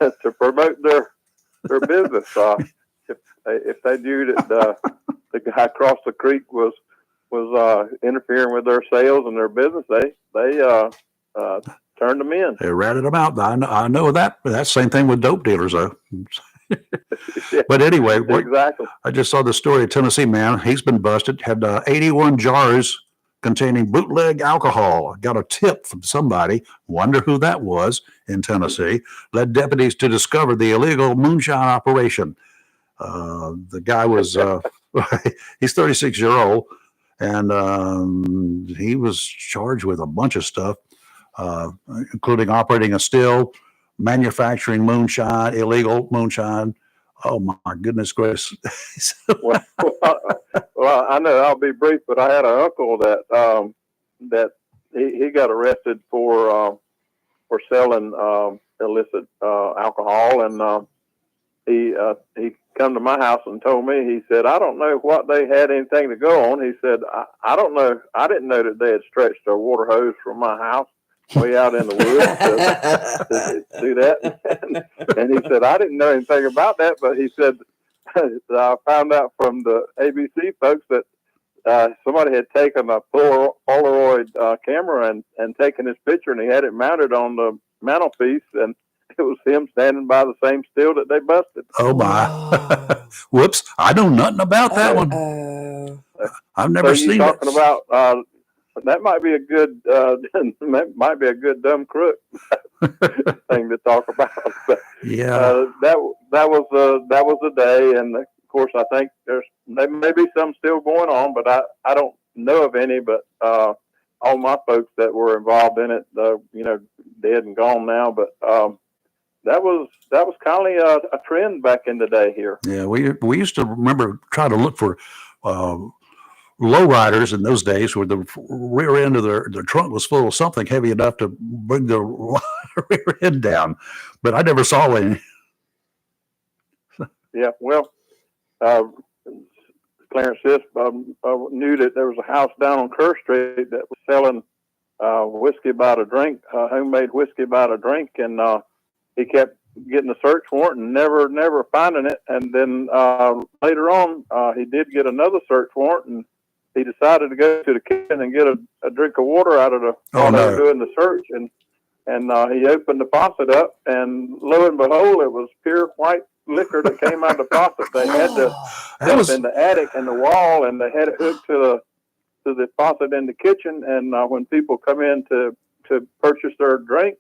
to promote their business. If they knew that the guy across the creek was interfering with their sales and their business, they turned them in. They ratted them out. I know that. But that's the same thing with dope dealers, though. But anyway, exactly. I just saw the story of Tennessee man. He's been busted. Had 81 jars containing bootleg alcohol. Got a tip from somebody. Wonder who that was in Tennessee. Led deputies to discover the illegal moonshine operation. The guy was he's 36-year-old, and he was charged with a bunch of stuff, including operating a still, manufacturing moonshine, illegal moonshine. Oh my goodness gracious! well, I know I'll be brief, but I had an uncle that he got arrested for selling illicit alcohol, and he come to my house and told me, he said, I don't know what they had anything to go on. He said, I don't know. I didn't know that they had stretched a water hose from my house way out in the woods to do that. And he said, I didn't know anything about that, but he said, I found out from the ABC folks that somebody had taken a Polaroid camera and taken his picture, and he had it mounted on the mantelpiece, and it was him standing by the same still that they busted. Oh my! Whoops! I know nothing about that one. I've never seen it. Talking about that might be a good might be a good dumb crook thing to talk about. But, yeah, that was a day, and of course I think there may be some still going on, but I don't know of any. But all my folks that were involved in it, dead and gone now. But that was kind of a trend back in the day here. Yeah, we used to try to look for lowriders in those days where the rear end of their trunk was full of something heavy enough to bring the rear end down, but I never saw any. Yeah, well, Clarence Sisk knew that there was a house down on Kerr Street that was selling whiskey by the drink, homemade whiskey by the drink, and he kept getting a search warrant and never finding it. And then later on, he did get another search warrant, and he decided to go to the kitchen and get a drink of water out of the while they were doing the search. And he opened the faucet up, and lo and behold, it was pure white liquor that came out of the faucet. They had to step in the attic and the wall, and they had it hooked to the faucet in the kitchen. And when people come in to purchase their drink,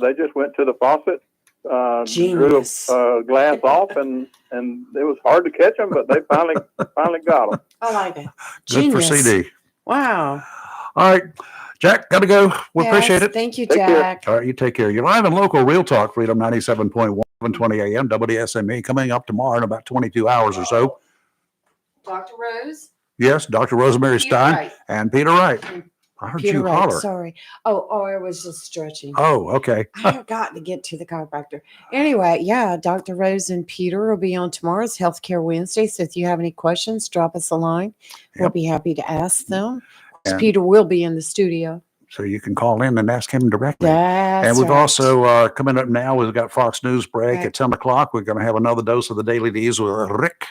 they just went to the faucet, drew a glass off, and it was hard to catch them, but they finally got them. I like it. Good for CD. Wow. All right, Jack, got to go. We Yes, appreciate it. thank you, Take care. Jack. All right, you take care. You're live and local, Real Talk, Freedom 97.1, 720 a.m. WSME, coming up tomorrow in about 22 hours or so. Dr. Rose? Yes, Dr. Rosemary Peter Stein Wright. and Peter Wright. I heard Peter you Wright, holler. sorry. Oh, I was just stretching. Oh, okay. I forgot to get to the chiropractor. Anyway, yeah, Dr. Rose and Peter will be on tomorrow's Healthcare Wednesday. So if you have any questions, drop us a line. We'll be happy to ask them. And- Peter will be in the studio. So you can call in and ask him directly. That's And we've right. also, coming up now, we've got Fox News break Right. at 10 o'clock. We're going to have another dose of the Daily D's with Rick.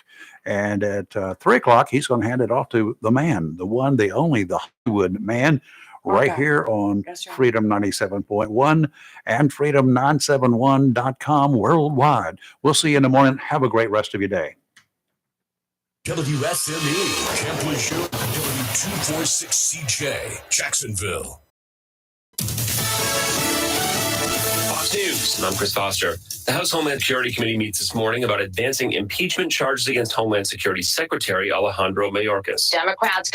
And at 3 o'clock, he's going to hand it off to the man, the one, the only, the Hollywood man, right Okay. here on That's right. Freedom 97.1 and freedom971.com worldwide. We'll see you in the morning. Have a great rest of your day. WSME, Champlain Show, W246CJ, Jacksonville. Fox News. I'm Chris Foster. The House Homeland Security Committee meets this morning about advancing impeachment charges against Homeland Security Secretary Alejandro Mayorkas. Democrats could